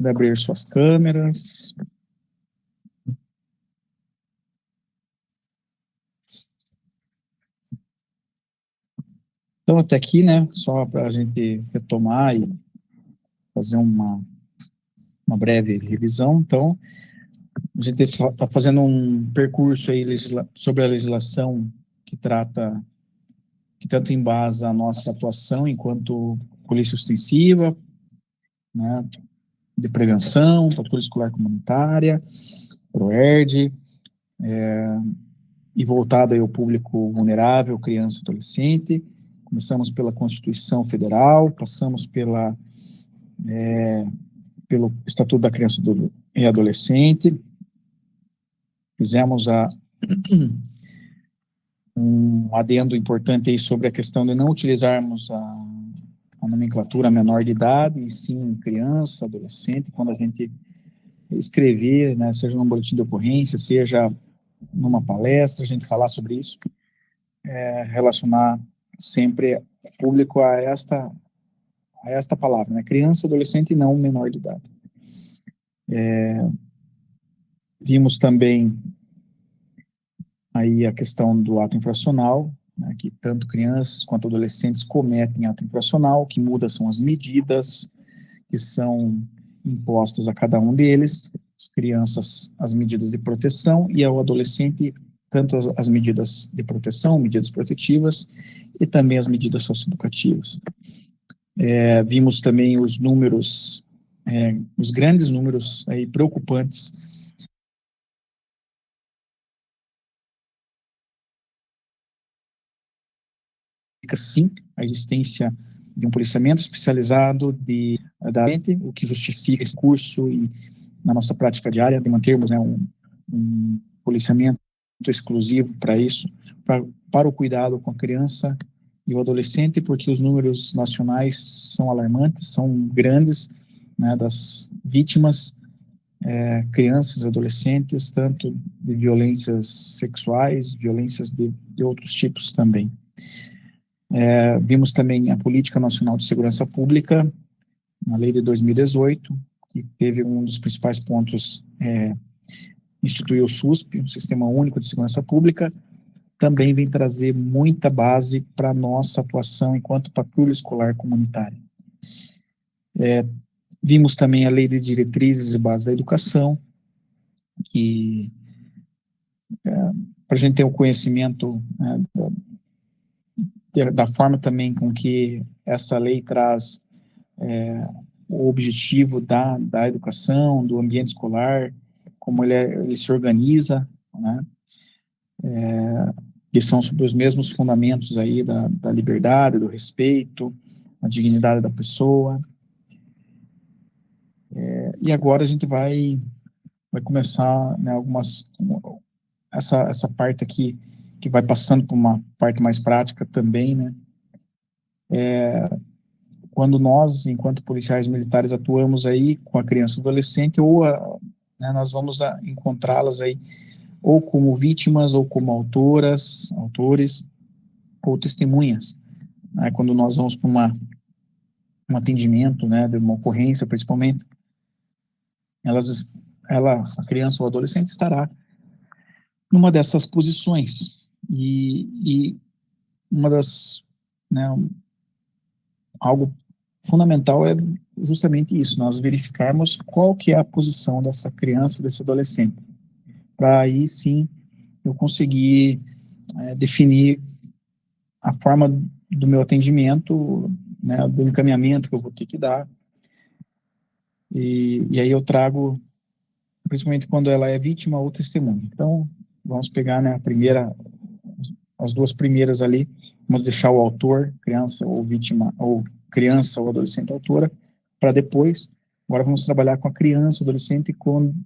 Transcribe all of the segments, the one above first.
Pode abrir suas câmeras. Então, até aqui, né, só para a gente retomar e fazer uma breve revisão. Então, a gente está fazendo um percurso aí sobre a legislação que tanto embasa a nossa atuação enquanto polícia ostensiva, né, de prevenção, patrulha escolar comunitária, PROERD, e voltada ao público vulnerável, criança e adolescente. Começamos pela Constituição Federal, passamos pelo Estatuto da Criança e Adolescente, fizemos um adendo importante aí sobre a questão de não utilizarmos a nomenclatura menor de idade, e sim criança, adolescente, quando a gente escrever, né, seja num boletim de ocorrência, seja numa palestra, a gente falar sobre isso, relacionar sempre o público a esta palavra, né, criança, adolescente e não menor de idade. Vimos também aí a questão do ato infracional, né, que tanto crianças quanto adolescentes cometem ato infracional. O que muda são as medidas que são impostas a cada um deles, as crianças as medidas de proteção e ao adolescente tanto as medidas de proteção, medidas protetivas e também as medidas socioeducativas. Vimos também os números, os grandes números aí preocupantes sim a existência de um policiamento especializado o que justifica esse curso e na nossa prática diária de mantermos, né, um policiamento exclusivo para isso, para o cuidado com a criança e o adolescente, porque os números nacionais são alarmantes, são grandes, né, das vítimas, crianças, adolescentes, tanto de violências sexuais, violências de outros tipos também. Vimos também a Política Nacional de Segurança Pública, na lei de 2018, que teve um dos principais pontos, instituir o SUSP, o Sistema Único de Segurança Pública, também vem trazer muita base para a nossa atuação enquanto patrulha escolar comunitária. Vimos também a Lei de Diretrizes e Bases da Educação, que, para a gente ter o conhecimento, né, da forma também com que essa lei traz o objetivo da educação, do ambiente escolar, como ele se organiza, né, que são sobre os mesmos fundamentos aí da liberdade, do respeito, a dignidade da pessoa. E agora a gente vai começar, né, essa parte aqui, que vai passando por uma parte mais prática também, né, quando nós, enquanto policiais militares, atuamos aí com a criança e adolescente, né, nós vamos encontrá-las aí ou como vítimas, ou como autores, ou testemunhas. Né, quando nós vamos para um atendimento, né, de uma ocorrência, principalmente, a criança ou adolescente estará numa dessas posições. E uma das, né, algo fundamental é justamente isso, nós verificarmos qual que é a posição dessa criança, desse adolescente, para aí sim eu conseguir definir a forma do meu atendimento, né, do encaminhamento que eu vou ter que dar, e aí eu trago, principalmente quando ela é vítima ou testemunha. Então, vamos pegar, né, as duas primeiras ali, vamos deixar o autor, criança ou vítima, ou criança ou adolescente autora, para depois, agora vamos trabalhar com a criança, adolescente,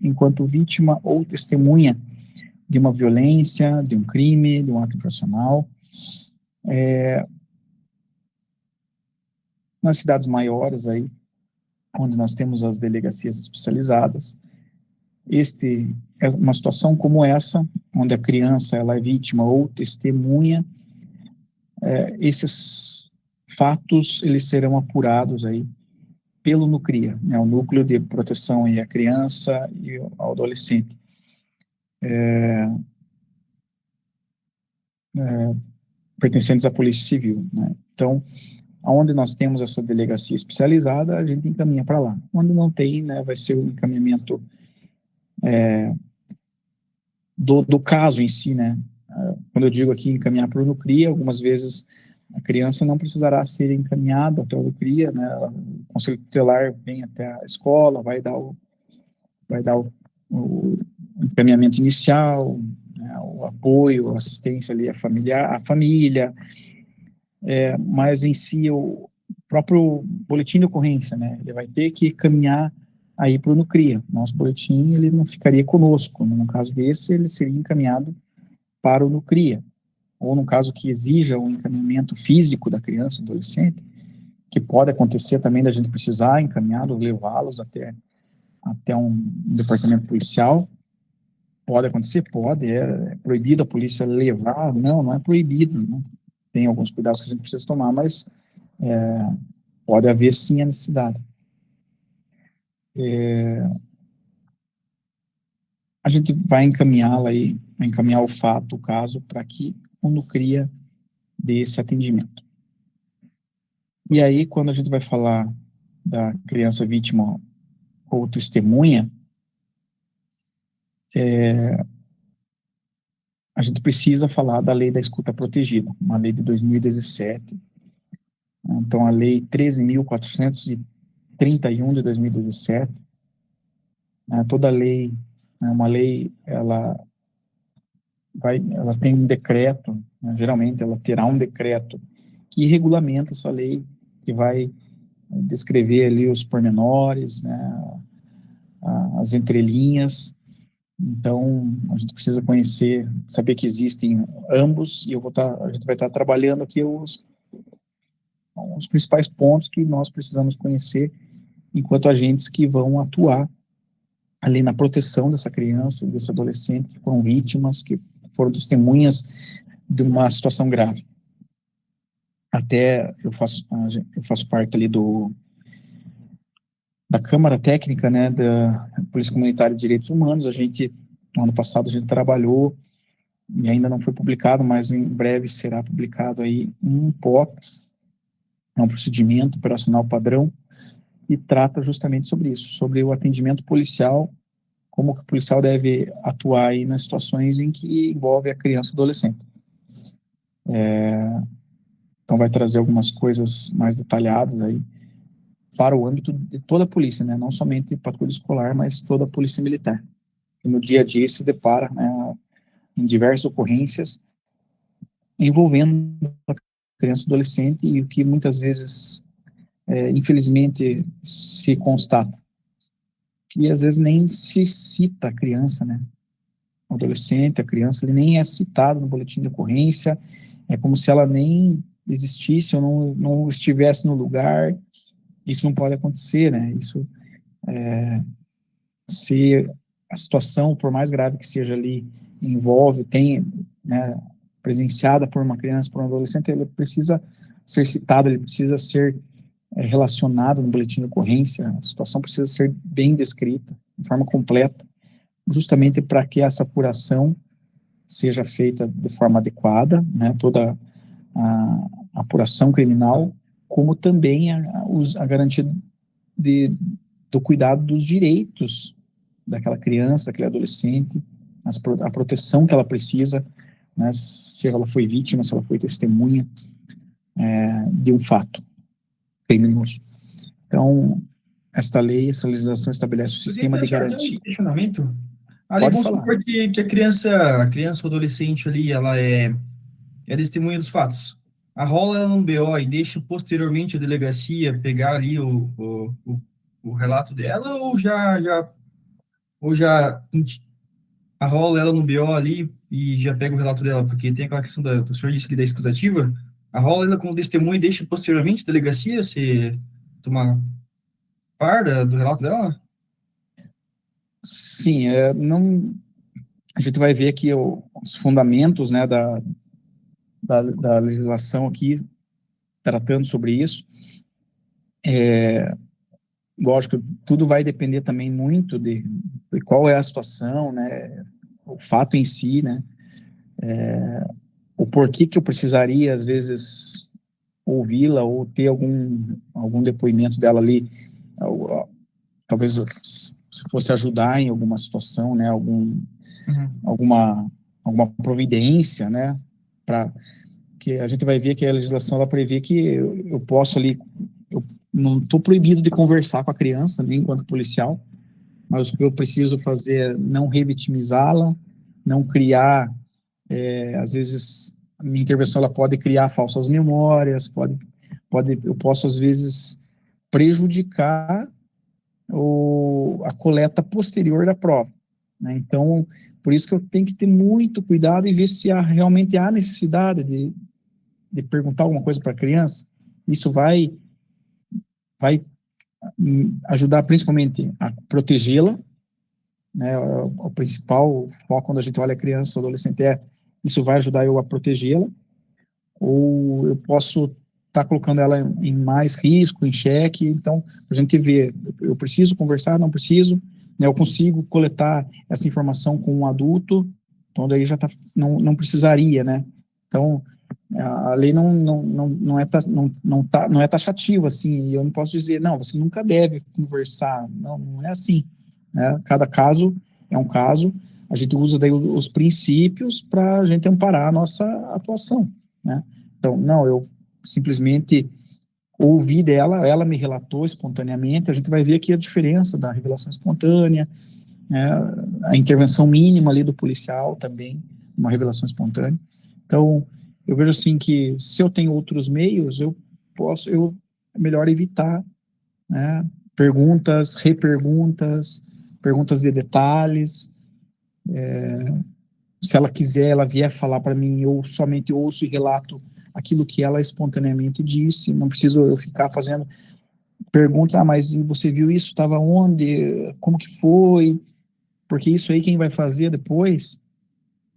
enquanto vítima ou testemunha de uma violência, de um crime, de um ato infracional. Nas cidades maiores aí, onde nós temos as delegacias especializadas, uma situação como essa, onde a criança ela é vítima ou testemunha, esses fatos eles serão apurados aí pelo NUCRIA, né, o Núcleo de Proteção à Criança e ao Adolescente. Pertencentes à Polícia Civil, né? Então, onde nós temos essa delegacia especializada, a gente encaminha para lá. Onde não tem, né, vai ser o encaminhamento do caso em si, né? Quando eu digo aqui encaminhar para o NUCRIA, algumas vezes a criança não precisará ser encaminhada até o NUCRIA, né? O Conselho Tutelar vem até a escola, vai dar o encaminhamento inicial, né, o apoio, a assistência ali à família, mas em si o próprio boletim de ocorrência, né, ele vai ter que caminhar aí para o NUCRIA. Nosso boletim, ele não ficaria conosco, no caso desse, ele seria encaminhado para o NUCRIA, ou no caso que exija um encaminhamento físico da criança, adolescente, que pode acontecer também da gente precisar encaminhá-los, levá-los até um departamento policial. Pode acontecer? Pode. É proibido a polícia levar? Não é proibido. Né? Tem alguns cuidados que a gente precisa tomar, mas pode haver sim a necessidade. A gente vai encaminhá-la aí, vai encaminhar o fato, o caso, para que o NUCRIA dê esse atendimento. E aí, quando a gente vai falar da criança vítima ou testemunha, a gente precisa falar da Lei da Escuta Protegida, uma lei de 2017. Então, a Lei 13.431 de 2017, toda lei, uma lei, ela tem um decreto, né, geralmente ela terá um decreto que regulamenta essa lei, que vai descrever ali os pormenores, né, as entrelinhas. Então, a gente precisa conhecer, saber que existem ambos, e a gente vai estar trabalhando aqui os principais pontos que nós precisamos conhecer enquanto agentes que vão atuar ali na proteção dessa criança, desse adolescente que foram vítimas, que foram testemunhas de uma situação grave. Até eu faço parte ali da Câmara Técnica, né, da Polícia Comunitária de Direitos Humanos. No ano passado, a gente trabalhou, e ainda não foi publicado, mas em breve será publicado aí um POP, um procedimento operacional padrão, e trata justamente sobre isso, sobre o atendimento policial, como que o policial deve atuar aí nas situações em que envolve a criança e o adolescente. Então vai trazer algumas coisas mais detalhadas aí para o âmbito de toda a polícia, né? Não somente patrulha escolar, mas toda a polícia militar. E no dia a dia se depara, né, em diversas ocorrências envolvendo a criança e adolescente, e o que muitas vezes, infelizmente, se constata, que às vezes nem se cita a criança, né? O adolescente, a criança, ele nem é citado no boletim de ocorrência, é como se ela nem existisse ou não estivesse no lugar. Isso não pode acontecer, né? Isso, se a situação, por mais grave que seja ali, né, presenciada por uma criança, por um adolescente, ele precisa ser citado, ele precisa ser relacionado no boletim de ocorrência, a situação precisa ser bem descrita, de forma completa, justamente para que essa apuração seja feita de forma adequada, né, toda a apuração criminal, como também a garantia do cuidado dos direitos daquela criança, daquele adolescente, a proteção que ela precisa, né, se ela foi vítima, se ela foi testemunha de um fato criminoso. Então, essa legislação estabelece o sistema de garantia. Um questionamento. Ali, vamos supor que a criança ou adolescente ali, ela é testemunha dos fatos. Arrola ela num BO e deixa posteriormente a delegacia pegar ali o relato dela, ou já arrola ela no BO ali e já pega o relato dela, porque tem aquela questão o senhor disse ali da escutativa, arrola ela como testemunha e deixa posteriormente a delegacia se tomar do relato dela? Sim, não, a gente vai ver aqui os fundamentos, né, da legislação aqui, tratando sobre isso. lógico, tudo vai depender também muito de qual é a situação, né, o fato em si, né, o porquê que eu precisaria, às vezes, ouvi-la ou ter algum depoimento dela ali, talvez se fosse ajudar em alguma situação, né, alguma providência, né, para que a gente vai ver que a legislação ela prevê que eu posso ali, eu não estou proibido de conversar com a criança, nem enquanto policial, mas o que eu preciso fazer é não revitimizá-la, não criar, às vezes, a minha intervenção ela pode criar falsas memórias, eu posso, às vezes, prejudicar a coleta posterior da prova, né? Então, por isso que eu tenho que ter muito cuidado e ver se realmente há necessidade de perguntar alguma coisa para a criança. Isso vai ajudar principalmente a protegê-la, né? O principal foco quando a gente olha a criança ou adolescente isso vai ajudar eu a protegê-la, ou eu posso estar colocando ela em mais risco, em xeque. Então, a gente vê, eu preciso conversar, não preciso, né? Eu consigo coletar essa informação com um adulto, então daí já não precisaria, né? Então, a lei não é taxativa, assim, e eu não posso dizer, não, você nunca deve conversar, não é assim, né? Cada caso é um caso, a gente usa daí os princípios para a gente amparar a nossa atuação, né? Então, não, eu simplesmente ouvi dela, ela me relatou espontaneamente, a gente vai ver aqui a diferença da revelação espontânea, né, a intervenção mínima ali do policial também, uma revelação espontânea. Então, eu vejo assim que se eu tenho outros meios, é melhor evitar, né, perguntas, reperguntas, perguntas de detalhes. Se ela quiser, ela vier falar para mim, eu somente ouço e relato aquilo que ela espontaneamente disse, não preciso eu ficar fazendo perguntas, mas você viu isso, estava onde, como que foi, porque isso aí quem vai fazer depois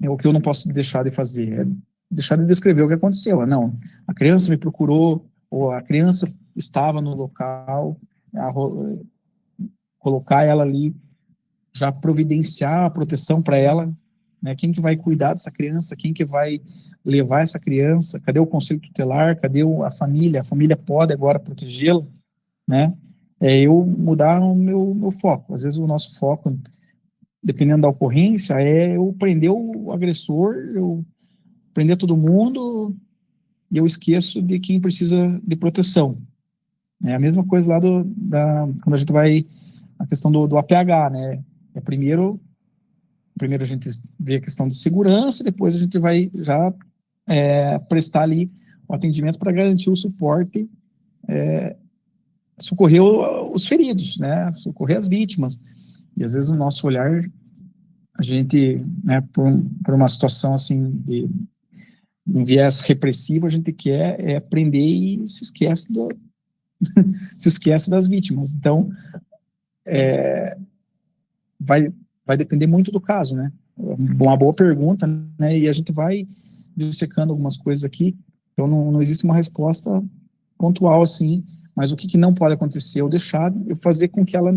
é o que eu não posso deixar de fazer, é deixar de descrever o que aconteceu. Não, a criança me procurou, ou a criança estava no local, colocar ela ali, já providenciar a proteção para ela, né? Quem que vai cuidar dessa criança, quem que vai levar essa criança, cadê o conselho tutelar, cadê a família pode agora protegê-la, né? É eu mudar o meu foco. Às vezes o nosso foco, dependendo da ocorrência, é eu prender o agressor, eu prender todo mundo e eu esqueço de quem precisa de proteção. É a mesma coisa lá quando a gente vai, a questão do APH, né? Primeiro a gente vê a questão de segurança, depois a gente vai já prestar ali o atendimento para garantir o suporte, socorrer os feridos, né? Socorrer as vítimas. E às vezes o nosso olhar, a gente, né, por uma situação assim de um viés repressivo, a gente quer prender e se esquece se esquece das vítimas. Então, vai depender muito do caso, né? Uma boa pergunta, né? E a gente vai dissecando algumas coisas aqui. Então, não existe uma resposta pontual, assim, mas o que não pode acontecer? Eu fazer com que ela,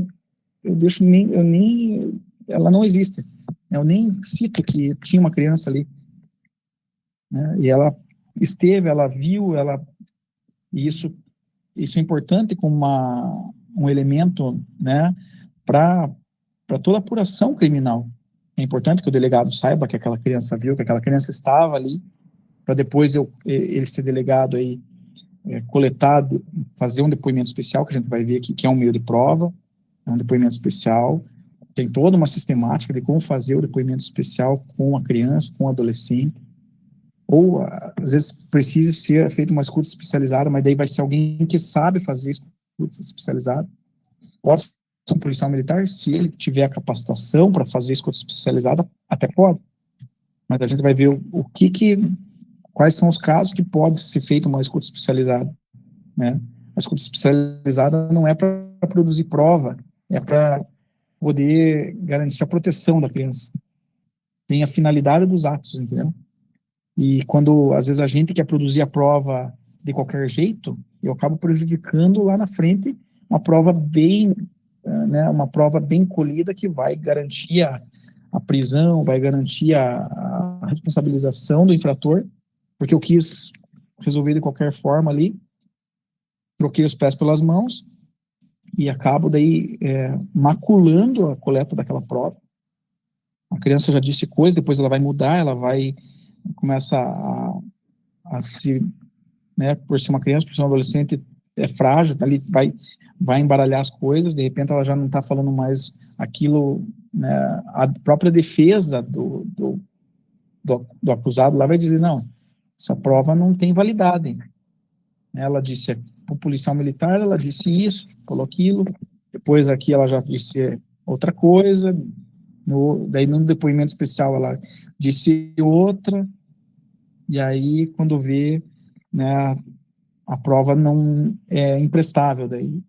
ela não existe. Eu nem cito que tinha uma criança ali, né? E ela esteve, ela viu, e isso é importante como um elemento, né, para toda apuração criminal. É importante que o delegado saiba que aquela criança viu, que aquela criança estava ali, para depois ele ser delegado aí, coletar, fazer um depoimento especial, que a gente vai ver aqui, que é um meio de prova, é um depoimento especial, tem toda uma sistemática de como fazer o depoimento especial com a criança, com o adolescente, ou às vezes precisa ser feita uma escuta especializada, mas daí vai ser alguém que sabe fazer escuta especializada. Pode ser um policial militar, se ele tiver a capacitação para fazer escuta especializada, até pode. Mas a gente vai ver quais são os casos que pode ser feita uma escuta especializada, né? A escuta especializada não é para produzir prova, é para poder garantir a proteção da criança. Tem a finalidade dos atos, entendeu? E quando, às vezes, a gente quer produzir a prova de qualquer jeito, eu acabo prejudicando lá na frente uma prova bem, né, uma prova bem colhida que vai garantir a prisão, vai garantir a responsabilização do infrator, porque eu quis resolver de qualquer forma ali, troquei os pés pelas mãos e acabo daí maculando a coleta daquela prova. A criança já disse coisa, depois ela vai mudar, ela vai começa a se, né, por ser uma criança, por ser um adolescente, é frágil, tá ali, vai embaralhar as coisas, de repente ela já não está falando mais aquilo, né, a própria defesa do acusado lá vai dizer, não, essa prova não tem validade. Ela disse para o policial militar, ela disse isso, falou aquilo, depois aqui ela já disse outra coisa, daí no depoimento especial ela disse outra, e aí quando vê, né, a prova não é imprestável daí.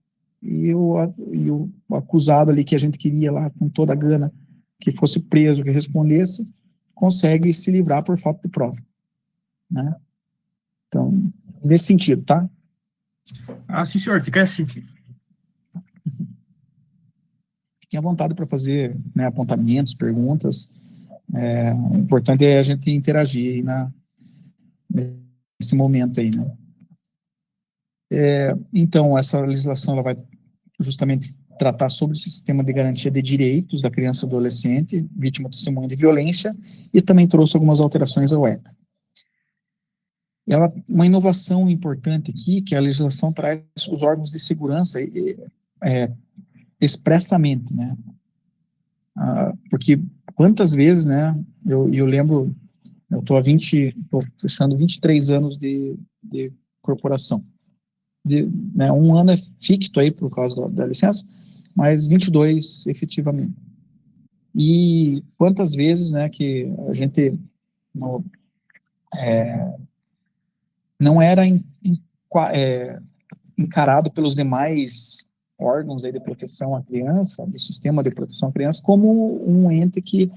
E o acusado ali que a gente queria lá com toda a gana que fosse preso, que respondesse, consegue se livrar por falta de prova, né? Então, nesse sentido, tá? Sim, senhor, fica assim. Fiquem à vontade para fazer, né, apontamentos, perguntas. O importante é a gente interagir aí nesse momento aí, né? Então, essa legislação ela vai justamente tratar sobre o sistema de garantia de direitos da criança e do adolescente, vítima de testemunho de violência, e também trouxe algumas alterações ao ECA. Uma inovação importante aqui, que a legislação traz os órgãos de segurança expressamente, né? Porque quantas vezes, né, eu lembro, eu estou fechando 23 anos de corporação. Né, um ano é ficto aí por causa da licença, mas 22 efetivamente. E quantas vezes, né, que a gente não era encarado pelos demais órgãos aí de proteção à criança, do sistema de proteção à criança, como um ente que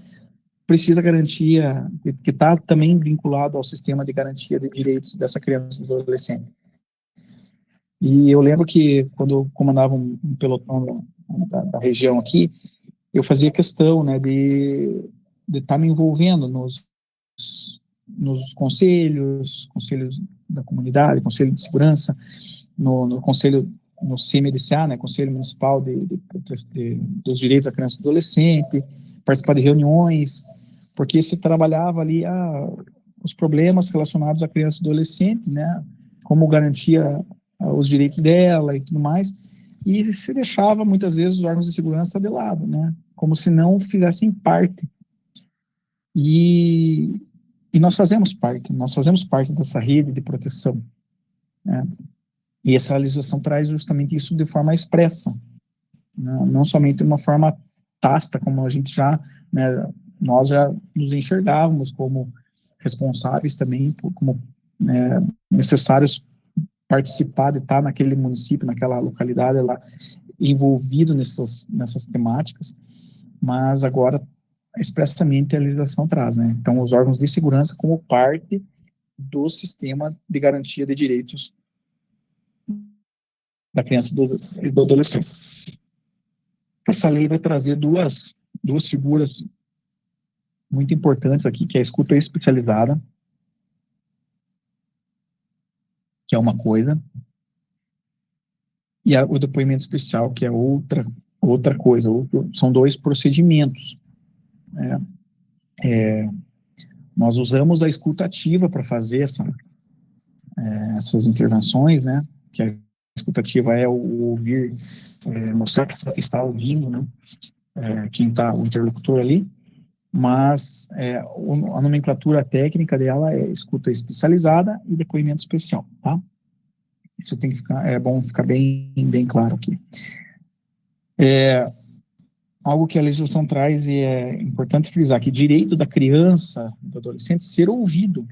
precisa garantia, que está também vinculado ao sistema de garantia de direitos dessa criança e do adolescente. E eu lembro que quando eu comandava um pelotão da região aqui, eu fazia questão, né, de estar me envolvendo nos conselhos da comunidade, conselho de segurança, no conselho, no CMDCA, né, Conselho Municipal dos Direitos da Criança e do Adolescente, participar de reuniões, porque se trabalhava ali os problemas relacionados à criança e adolescente, né, como garantia os direitos dela e tudo mais, e se deixava muitas vezes os órgãos de segurança de lado, né, como se não fizessem parte. E nós fazemos parte dessa rede de proteção, né, e essa legislação traz justamente isso de forma expressa, né, não somente de uma forma tácita, como a gente já, né, nós já nos enxergávamos como responsáveis também, como necessários participar de estar naquele município, naquela localidade lá, envolvido nessas temáticas, mas agora expressamente a legislação traz, né? Então, os órgãos de segurança como parte do sistema de garantia de direitos da criança e do adolescente. Essa lei vai trazer duas figuras muito importantes aqui, que é a escuta especializada, que é uma coisa, e o depoimento especial, que é outra coisa. São dois procedimentos. Nós usamos a escuta ativa para fazer essas intervenções, né, que a escuta ativa é o ouvir, mostrar que está ouvindo, né, quem está, o interlocutor ali, mas a nomenclatura técnica dela é escuta especializada e depoimento especial, tá? Isso tem que ficar, bom ficar bem claro aqui. Algo que a legislação traz e é importante frisar, que direito da criança, do adolescente, ser ouvido.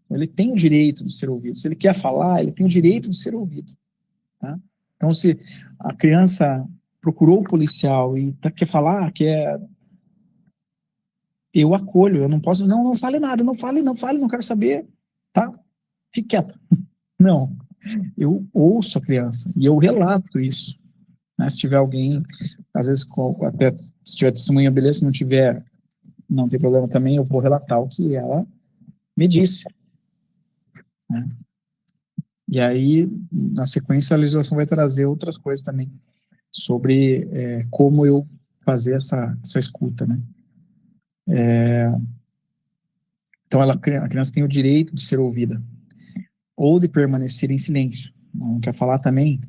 Ele tem o direito de ser ouvido. Se ele quer falar, ele tem o direito de ser ouvido, tá? Então, se a criança procurou o policial e quer falar, eu acolho, eu não posso, não fale nada, não fale, não quero saber, tá? Fique quieto. Não, eu ouço a criança e eu relato isso, né? Se tiver alguém, às vezes, até se tiver testemunha, beleza, se não tiver, não tem problema também, eu vou relatar o que ela me disse, né? E aí, na sequência, a legislação vai trazer outras coisas também sobre como eu fazer essa escuta, né? Então, a criança tem o direito de ser ouvida ou de permanecer em silêncio. Não quer falar também,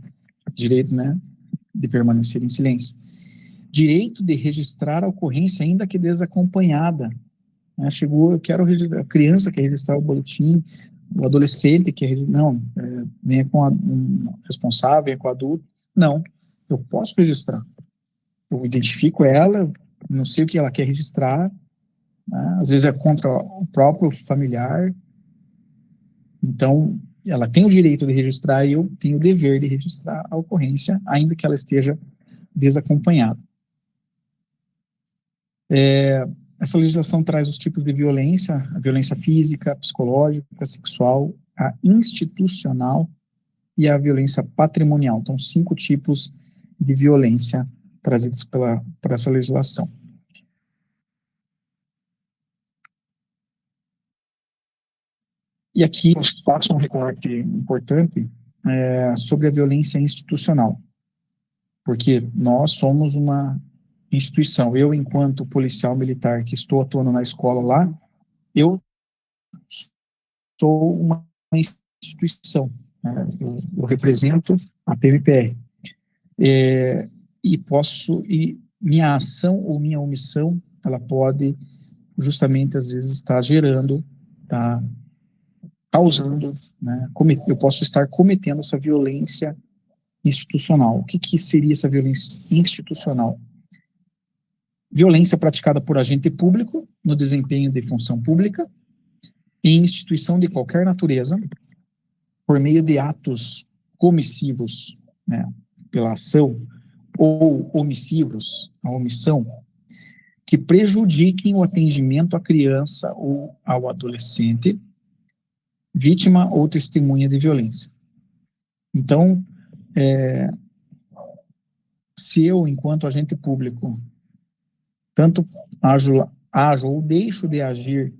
direito, né, de permanecer em silêncio. Direito de registrar a ocorrência, ainda que desacompanhada. Né? Chegou, eu quero registrar, a criança quer registrar o boletim, o adolescente quer registrar, não, venha com um responsável, venha com o adulto. Não, eu posso registrar. Eu identifico ela, não sei o que ela quer registrar, né? Às vezes é contra o próprio familiar. Então, ela tem o direito de registrar e eu tenho o dever de registrar a ocorrência, ainda que ela esteja desacompanhada. Essa legislação traz os tipos de violência: a violência física, psicológica, sexual, a institucional e a violência patrimonial. Então, 5 tipos de violência trazidos por essa legislação. E aqui eu faço um recorte importante sobre a violência institucional, porque nós somos uma instituição. Eu, enquanto policial militar que estou atuando na escola lá, eu sou uma instituição, né? Eu represento a PMPR. E minha ação ou minha omissão, ela pode justamente, às vezes, estar gerando, tá, causando, né, eu posso estar cometendo essa violência institucional. O que seria essa violência institucional? Violência praticada por agente público no desempenho de função pública em instituição de qualquer natureza, por meio de atos comissivos, né, pela ação, ou omissivos, a omissão, que prejudiquem o atendimento à criança ou ao adolescente, vítima ou testemunha de violência. Então, se eu, enquanto agente público, tanto ajo ou deixo de agir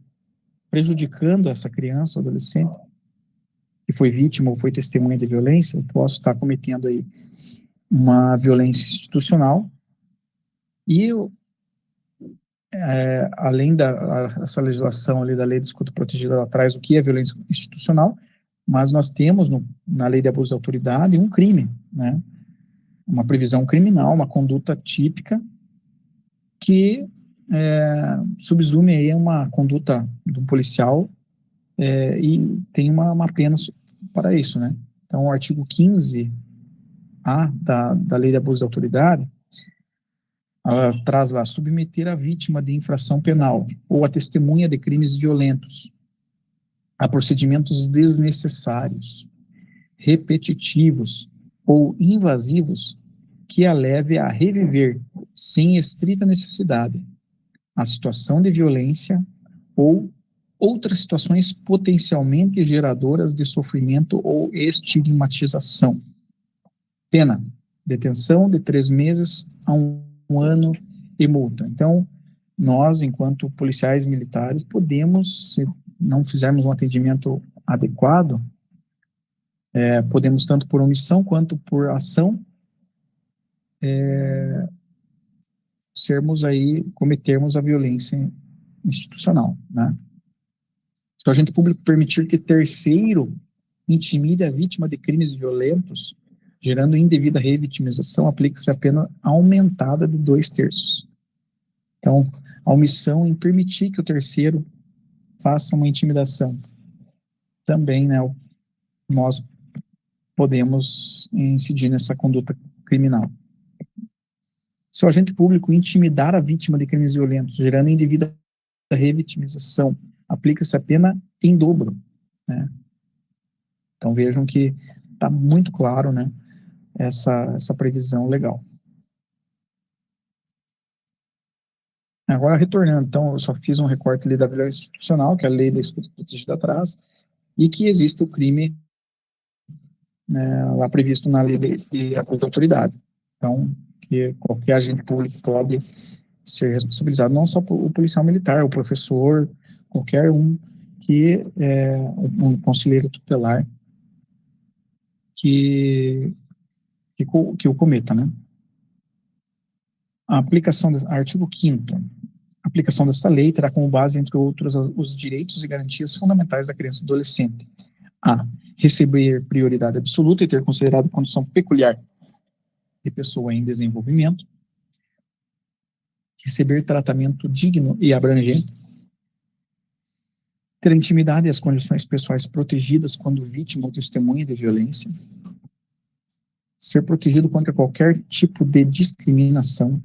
prejudicando essa criança ou adolescente que foi vítima ou foi testemunha de violência, eu posso estar cometendo aí uma violência institucional. E além dessa legislação ali da Lei de Escuta Protegida, ela traz o que é violência institucional, mas nós temos na Lei de Abuso de Autoridade um crime, né? Uma previsão criminal, uma conduta típica que subsume aí uma conduta de um policial e tem uma pena para isso, né? Então, o artigo 15A da Lei de Abuso de Autoridade, ela traz lá: submeter a vítima de infração penal ou a testemunha de crimes violentos a procedimentos desnecessários, repetitivos ou invasivos que a leve a reviver, sem estrita necessidade, a situação de violência ou outras situações potencialmente geradoras de sofrimento ou estigmatização. Pena: detenção de 3 meses a 1 ano e multa. Então, nós, enquanto policiais militares, podemos, se não fizermos um atendimento adequado, podemos, tanto por omissão quanto por ação, cometermos a violência institucional, né? Se o agente público permitir que terceiro intimide a vítima de crimes violentos, gerando indevida revitimização, aplica-se a pena aumentada de 2/3. Então, a omissão em permitir que o terceiro faça uma intimidação, também, né, nós podemos incidir nessa conduta criminal. Se o agente público intimidar a vítima de crimes violentos, gerando indevida revitimização, aplica-se a pena em dobro, né? Então, vejam que está muito claro, né, essa previsão legal. Agora, retornando, então, eu só fiz um recorte ali da violência institucional, que a Lei da Escuta Protegida traz, e que existe o crime, né, lá previsto na Lei de Abuso de Autoridade. Então, que qualquer agente público pode ser responsabilizado, não só o policial militar, o professor, qualquer um que é um conselheiro tutelar que o cometa, né? A aplicação, artigo 5º, a aplicação desta lei terá como base, entre outros, os direitos e garantias fundamentais da criança e adolescente. A. Receber prioridade absoluta e ter considerado condição peculiar de pessoa em desenvolvimento. Receber tratamento digno e abrangente. Ter a intimidade e as condições pessoais protegidas quando vítima ou testemunha de violência. Ser protegido contra qualquer tipo de discriminação.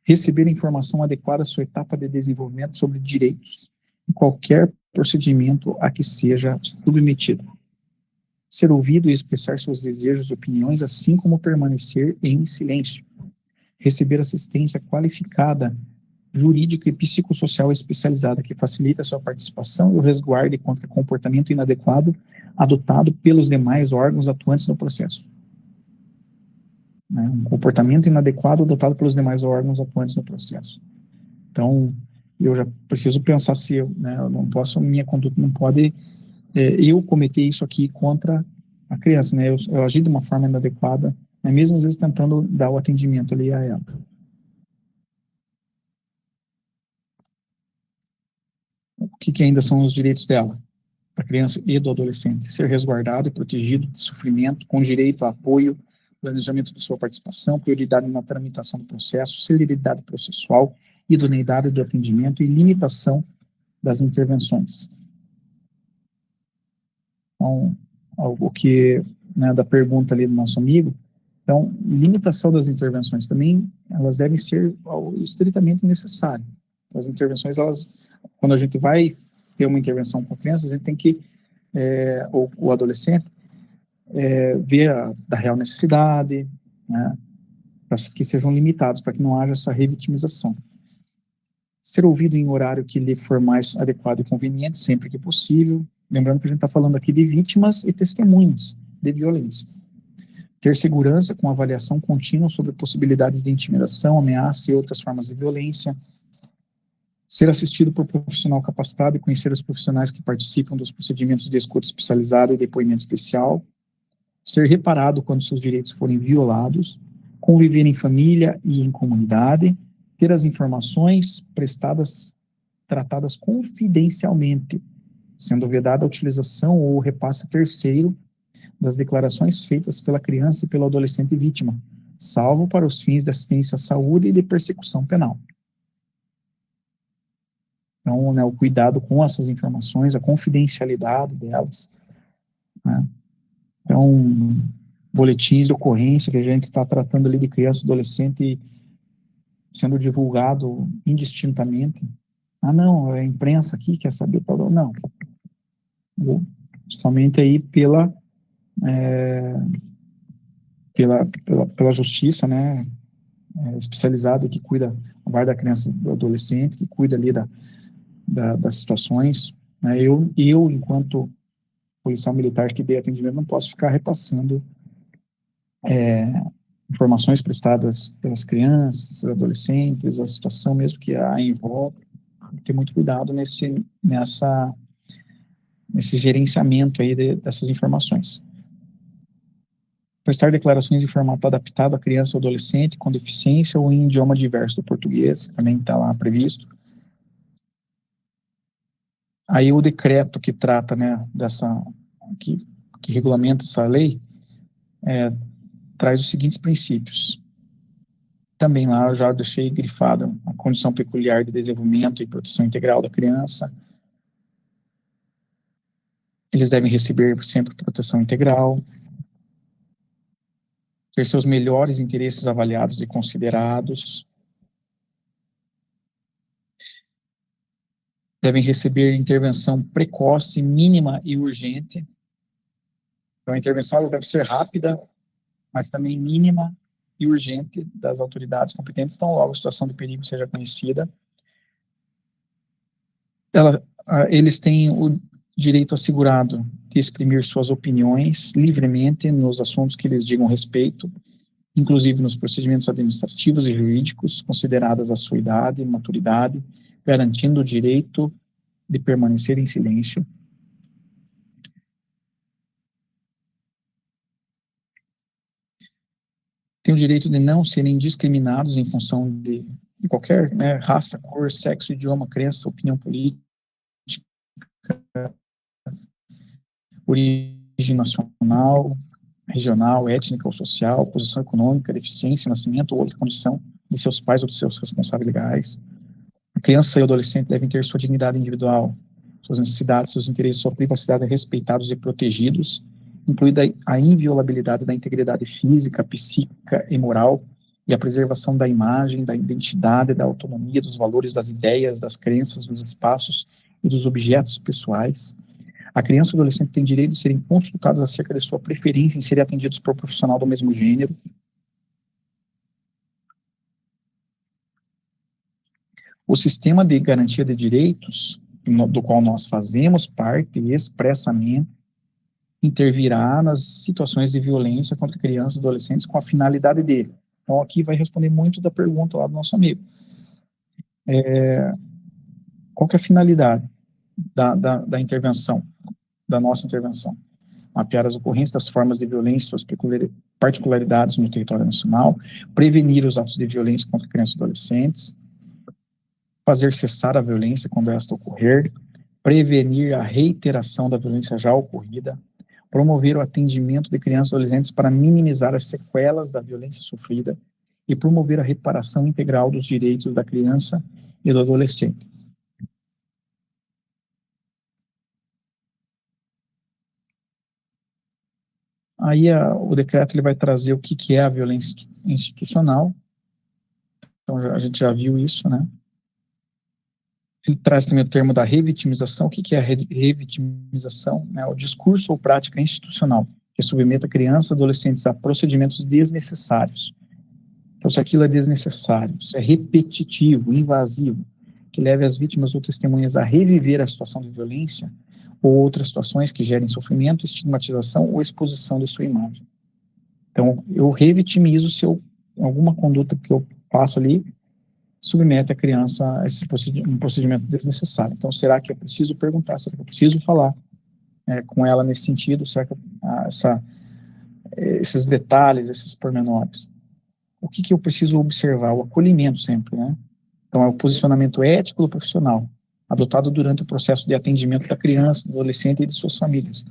Receber informação adequada à sua etapa de desenvolvimento sobre direitos e qualquer procedimento a que seja submetido. Ser ouvido e expressar seus desejos e opiniões, assim como permanecer em silêncio. Receber assistência qualificada, jurídica e psicossocial especializada que facilita a sua participação e o resguarde contra comportamento inadequado adotado pelos demais órgãos atuantes no processo. Um comportamento inadequado adotado pelos demais órgãos atuantes no processo. Então, eu já preciso pensar se eu não posso, minha conduta não pode, eu cometer isso aqui contra a criança, né? Eu agir de uma forma inadequada, né? Mesmo às vezes tentando dar o atendimento ali a ela. O que ainda são os direitos dela, da criança e do adolescente? Ser resguardado e protegido de sofrimento, com direito a apoio, planejamento de sua participação, prioridade na tramitação do processo, celeridade processual, idoneidade do atendimento e limitação das intervenções. Então, o que, né, da pergunta ali do nosso amigo, então, limitação das intervenções também, elas devem ser estritamente necessárias. Então, as intervenções, quando a gente vai ter uma intervenção com a criança, a gente tem que, ou o adolescente, ver da real necessidade, né, para que sejam limitados, para que não haja essa revitimização. Ser ouvido em horário que lhe for mais adequado e conveniente, sempre que possível. Lembrando que a gente está falando aqui de vítimas e testemunhas de violência. Ter segurança com avaliação contínua sobre possibilidades de intimidação, ameaça e outras formas de violência. Ser assistido por profissional capacitado e conhecer os profissionais que participam dos procedimentos de escuta especializada e depoimento especial. Ser reparado quando seus direitos forem violados, conviver em família e em comunidade, ter as informações prestadas, tratadas confidencialmente, sendo vedada a utilização ou repasse terceiro das declarações feitas pela criança e pelo adolescente vítima, salvo para os fins de assistência à saúde e de persecução penal. Então, né, o cuidado com essas informações, a confidencialidade delas, né? Então, boletins de ocorrência que a gente está tratando ali de criança e adolescente sendo divulgado indistintamente. Ah, não, a imprensa aqui quer saber tal. Não. Somente aí pela justiça, né, especializada que cuida da criança e do adolescente, que cuida ali das situações. Né? Eu, enquanto policial militar que dê atendimento, não posso ficar repassando informações prestadas pelas crianças, adolescentes, a situação mesmo que há em volta. Ter muito cuidado nesse gerenciamento aí dessas informações. Prestar declarações em formato adaptado à criança ou adolescente com deficiência ou em idioma diverso do português, também está lá previsto. Aí o decreto que trata, né, que regulamenta essa lei, traz os seguintes princípios. Também lá eu já deixei grifado a condição peculiar de desenvolvimento e proteção integral da criança. Eles devem receber sempre proteção integral, ter seus melhores interesses avaliados e considerados, devem receber intervenção precoce, mínima e urgente. Então, a intervenção deve ser rápida, mas também mínima e urgente das autoridades competentes, então logo a situação de perigo seja conhecida. Eles têm o direito assegurado de exprimir suas opiniões livremente nos assuntos que lhes digam respeito, inclusive nos procedimentos administrativos e jurídicos, consideradas a sua idade e maturidade, garantindo o direito de permanecer em silêncio. Tem o direito de não serem discriminados em função de qualquer, né, raça, cor, sexo, idioma, crença, opinião política, origem nacional, regional, étnica ou social, posição econômica, deficiência, nascimento ou outra condição de seus pais ou de seus responsáveis legais. A criança e o adolescente devem ter sua dignidade individual, suas necessidades, seus interesses, sua privacidade respeitados e protegidos, incluída a inviolabilidade da integridade física, psíquica e moral, e a preservação da imagem, da identidade, da autonomia, dos valores, das ideias, das crenças, dos espaços e dos objetos pessoais. A criança e o adolescente têm direito de serem consultados acerca de sua preferência em serem atendidos por profissional do mesmo gênero. O sistema de garantia de direitos, do qual nós fazemos parte expressamente, intervirá nas situações de violência contra crianças e adolescentes com a finalidade dele. Então, aqui vai responder muito da pergunta lá do nosso amigo. Qual que é a finalidade da intervenção, da nossa intervenção? Mapear as ocorrências das formas de violência, suas particularidades no território nacional, prevenir os atos de violência contra crianças e adolescentes, fazer cessar a violência quando esta ocorrer, prevenir a reiteração da violência já ocorrida, promover o atendimento de crianças e adolescentes para minimizar as sequelas da violência sofrida e promover a reparação integral dos direitos da criança e do adolescente. Aí o decreto ele vai trazer o que é a violência institucional. Então a gente já viu isso, né? Ele traz também o termo da revitimização. O que é a revitimização? É o discurso ou prática institucional que submete a crianças e adolescentes a procedimentos desnecessários. Então, se aquilo é desnecessário, se é repetitivo, invasivo, que leve as vítimas ou testemunhas a reviver a situação de violência ou outras situações que gerem sofrimento, estigmatização ou exposição de sua imagem. Então, eu revitimizo se alguma conduta que eu faço ali submete a criança a um procedimento desnecessário. Então, será que eu preciso perguntar, será que eu preciso falar com ela nesse sentido, será que esses detalhes, esses pormenores? O que eu preciso observar? O acolhimento sempre, né? Então, é o posicionamento ético do profissional, adotado durante o processo de atendimento da criança, do adolescente e de suas famílias,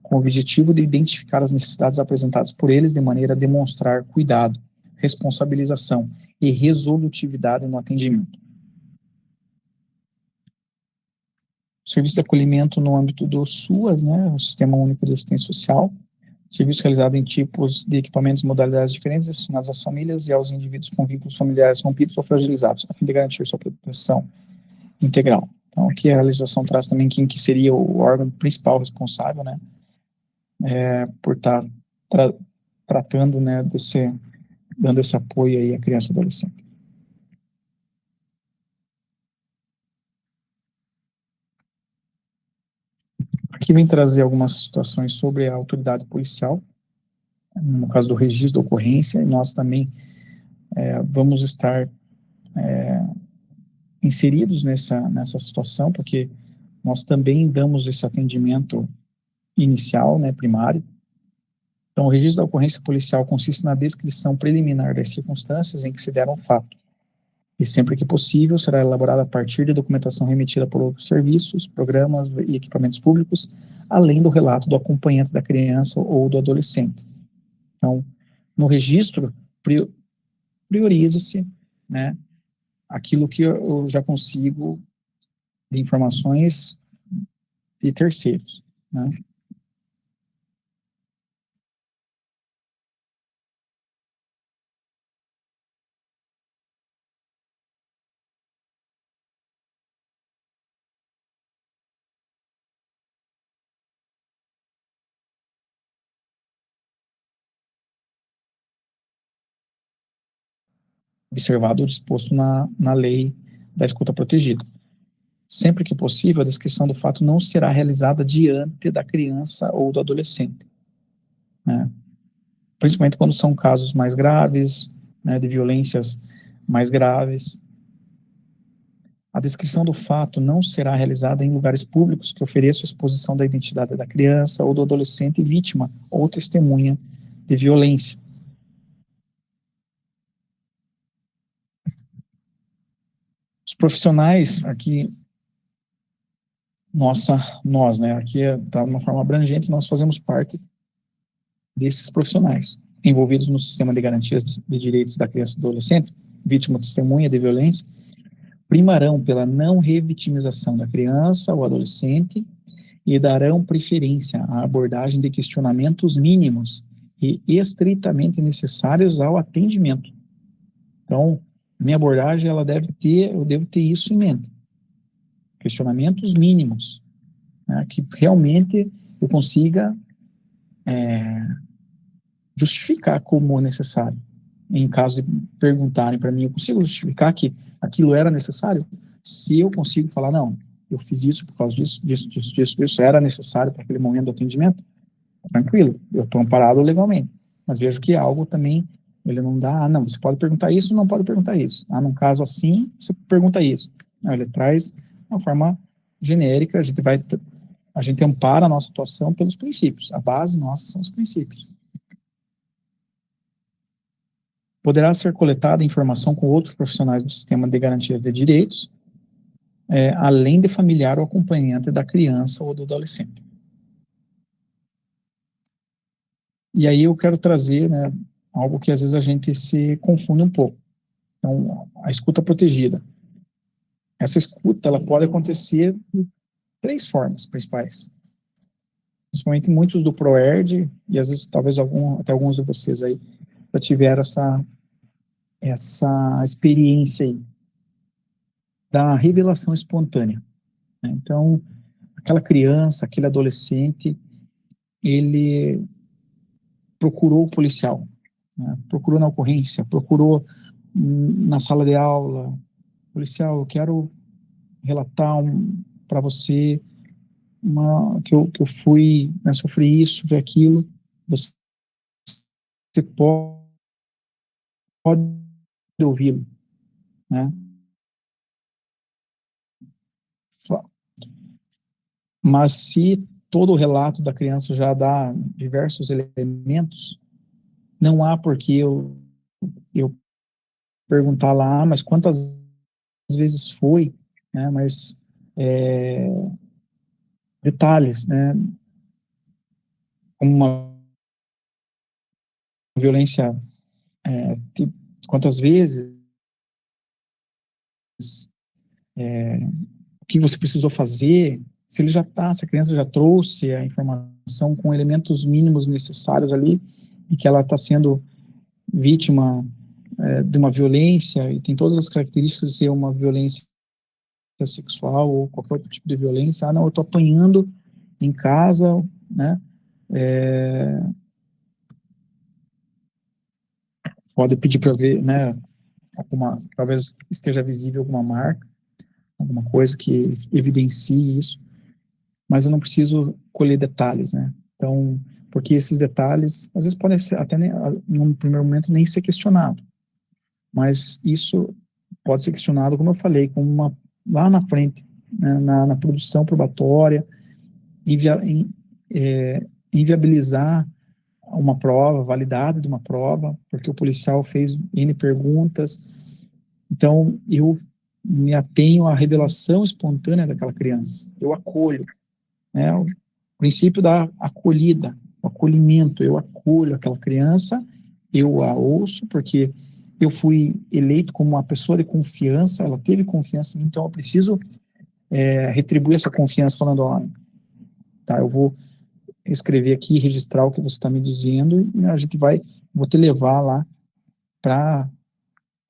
com o objetivo de identificar as necessidades apresentadas por eles de maneira a demonstrar cuidado, responsabilização e resolutividade no atendimento. O serviço de acolhimento no âmbito do SUAS, né, o Sistema Único de Assistência Social, serviço realizado em tipos de equipamentos e modalidades diferentes destinados às famílias e aos indivíduos com vínculos familiares rompidos ou fragilizados, a fim de garantir sua proteção integral. Então, aqui a legislação traz também quem que seria o órgão principal responsável, né, por estar tratando, né, dando esse apoio aí à criança e adolescente. Aqui vem trazer algumas situações sobre a autoridade policial, no caso do registro da ocorrência, e nós também vamos estar inseridos nessa situação, porque nós também damos esse atendimento inicial, né, primário. Então, o registro da ocorrência policial consiste na descrição preliminar das circunstâncias em que se deram o fato, e sempre que possível será elaborado a partir de documentação remetida por outros serviços, programas e equipamentos públicos, além do relato do acompanhante da criança ou do adolescente. Então, no registro, prioriza-se, né, aquilo que eu já consigo de informações de terceiros, né. Observado o disposto na lei da escuta protegida. Sempre que possível, a descrição do fato não será realizada diante da criança ou do adolescente, né? principalmente quando são casos mais graves, né, de violências mais graves. A descrição do fato não será realizada em lugares públicos que ofereçam exposição da identidade da criança ou do adolescente vítima ou testemunha de violência. Os profissionais aqui, nós, né, aqui está de uma forma abrangente, nós fazemos parte desses profissionais envolvidos no sistema de garantias de direitos da criança e do adolescente, vítima ou testemunha de violência, primarão pela não revitimização da criança ou adolescente e darão preferência à abordagem de questionamentos mínimos e estritamente necessários ao atendimento. Então, minha abordagem, eu devo ter isso em mente. Questionamentos mínimos, né, que realmente eu consiga justificar como necessário. Em caso de perguntarem para mim, eu consigo justificar que aquilo era necessário? Se eu consigo falar, não, eu fiz isso por causa disso, era necessário para aquele momento do atendimento, tranquilo, eu estou amparado legalmente. Mas vejo que algo também, ele não dá, não, você pode perguntar isso, não pode perguntar isso. Num caso assim, você pergunta isso. Não, ele traz uma forma genérica, a gente ampara a nossa atuação pelos princípios. A base nossa são os princípios. Poderá ser coletada informação com outros profissionais do sistema de garantias de direitos, além de familiar ou acompanhante da criança ou do adolescente. E aí eu quero trazer, né, algo que às vezes a gente se confunde um pouco. Então, a escuta protegida. Essa escuta, ela pode acontecer de 3 formas principais. Principalmente muitos do ProERD, e às vezes talvez até alguns de vocês aí já tiveram essa experiência aí da revelação espontânea, né? Então, aquela criança, aquele adolescente, ele procurou o policial, né? Procurou na ocorrência, procurou na sala de aula, policial, eu quero relatar para você que eu fui, né, sofri isso, sofri aquilo, você pode ouvi-lo, né? Mas se todo o relato da criança já dá diversos elementos, não há por que eu perguntar lá, mas quantas vezes foi, né? Mas detalhes, né? Uma violência, quantas vezes, o que você precisou fazer, se a criança já trouxe a informação com elementos mínimos necessários ali, e que ela está sendo vítima de uma violência, e tem todas as características de ser uma violência sexual ou qualquer outro tipo de violência, não, eu estou apanhando em casa, né, pode pedir para ver, né, talvez esteja visível alguma marca, alguma coisa que evidencie isso, mas eu não preciso colher detalhes, né? Então, porque esses detalhes, às vezes podem ser, até num primeiro momento, nem ser questionado, mas isso pode ser questionado, como eu falei, lá na frente, né, na produção probatória, inviabilizar uma prova, validade de uma prova, porque o policial fez N perguntas. Então, eu me atenho à revelação espontânea daquela criança, eu acolho, né, o princípio da acolhida, o acolhimento, eu acolho aquela criança, eu a ouço, porque eu fui eleito como uma pessoa de confiança, ela teve confiança em mim, então eu preciso retribuir essa confiança falando, ó, tá, eu vou escrever aqui, registrar o que você está me dizendo, e a gente vou te levar lá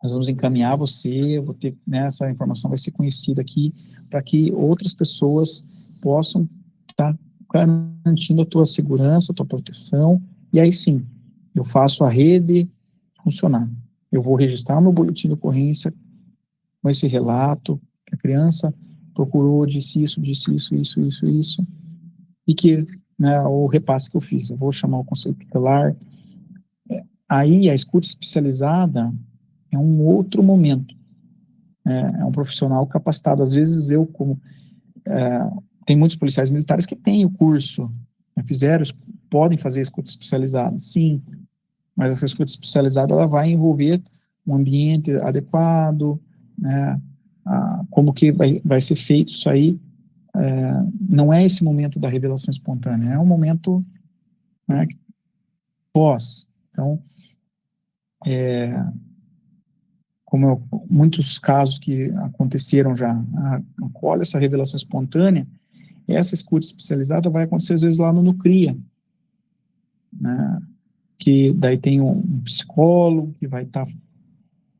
nós vamos encaminhar você, eu vou ter, né, essa informação vai ser conhecida aqui, para que outras pessoas possam estar garantindo a tua segurança, a tua proteção, e aí sim, eu faço a rede funcionar. Eu vou registrar no boletim de ocorrência com esse relato, que a criança procurou, disse isso, e que, né, o repasse que eu fiz, eu vou chamar o conselho tutelar, Aí a escuta especializada é um outro momento, é um profissional capacitado. Às vezes tem muitos policiais militares que têm o curso, né, podem fazer escuta especializada, sim, mas essa escuta especializada ela vai envolver um ambiente adequado, né, como que vai ser feito isso aí. Não é esse momento da revelação espontânea, é um momento, né, pós. Então, muitos casos que aconteceram já, olha essa revelação espontânea, essa escuta especializada vai acontecer às vezes lá no NUCRIA, né, que daí tem um psicólogo que vai estar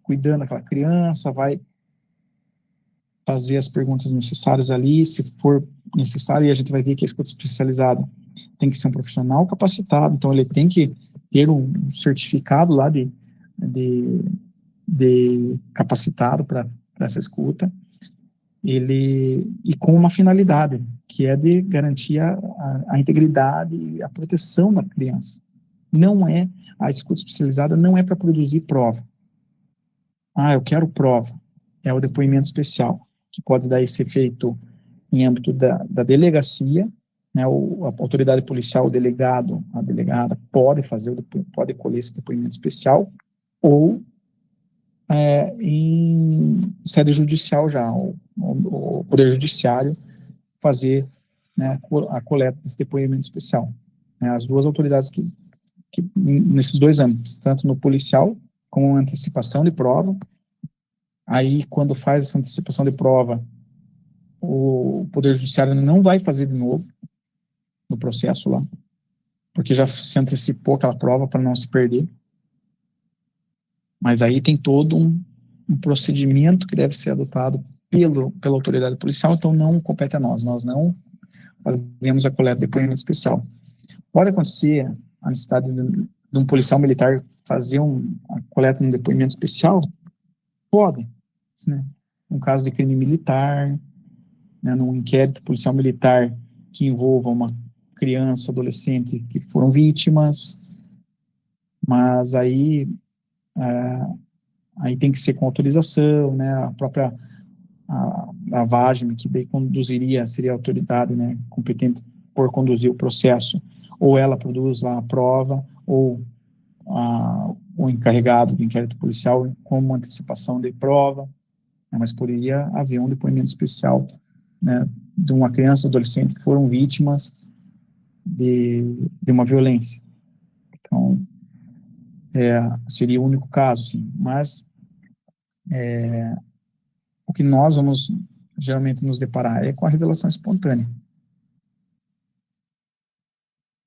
cuidando daquela criança, vai fazer as perguntas necessárias ali, se for necessário, e a gente vai ver que a escuta especializada tem que ser um profissional capacitado, então ele tem que ter um certificado lá de capacitado para essa escuta, e com uma finalidade, que é de garantir a integridade e a proteção da criança. A escuta especializada não é para produzir prova. Eu quero prova. É o depoimento especial, que pode daí ser feito em âmbito da delegacia, né, a autoridade policial, o delegado, a delegada, pode colher esse depoimento especial, ou em sede judicial já, o Poder Judiciário fazer, né, a coleta desse depoimento especial. As duas autoridades que nesses dois âmbitos, tanto no policial, com antecipação de prova, aí quando faz essa antecipação de prova, o Poder Judiciário não vai fazer de novo no processo lá, porque já se antecipou aquela prova para não se perder. Mas aí tem todo um procedimento que deve ser adotado pela autoridade policial, então não compete a nós não fazemos a coleta de depoimento especial. Pode acontecer a necessidade de um policial militar fazer a coleta de depoimento especial? Pode, né? Um caso de crime militar, né, num inquérito policial militar que envolva uma criança, adolescente que foram vítimas, mas aí tem que ser com autorização, né, a própria a VAGM, que daí seria a autoridade, né, competente por conduzir o processo, ou ela produz lá a prova, ou o encarregado do inquérito policial como antecipação de prova, né, mas poderia haver um depoimento especial, né, de uma criança ou adolescente que foram vítimas de uma violência. Então, seria o único caso, sim, mas o que nós vamos geralmente nos deparar é com a revelação espontânea.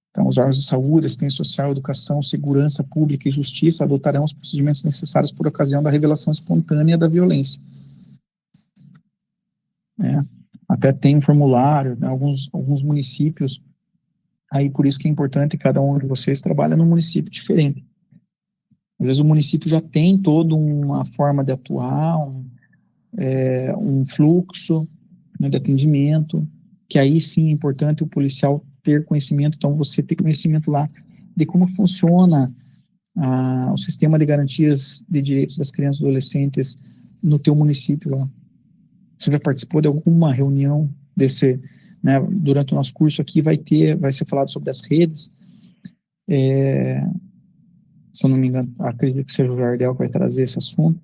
Então, os órgãos de saúde, assistência social, educação, segurança pública e justiça adotarão os procedimentos necessários por ocasião da revelação espontânea da violência. Até tem um formulário, né, alguns municípios, aí por isso que é importante, cada um de vocês trabalha num município diferente. Às vezes o município já tem toda uma forma de atuar, um fluxo, né, de atendimento, que aí sim é importante o policial ter conhecimento, então você ter conhecimento lá de como funciona o sistema de garantias de direitos das crianças e adolescentes no teu município lá. Você já participou de alguma reunião desse, né, durante o nosso curso aqui vai ser falado sobre as redes, se eu não me engano, acredito que seja o Jardel que vai trazer esse assunto.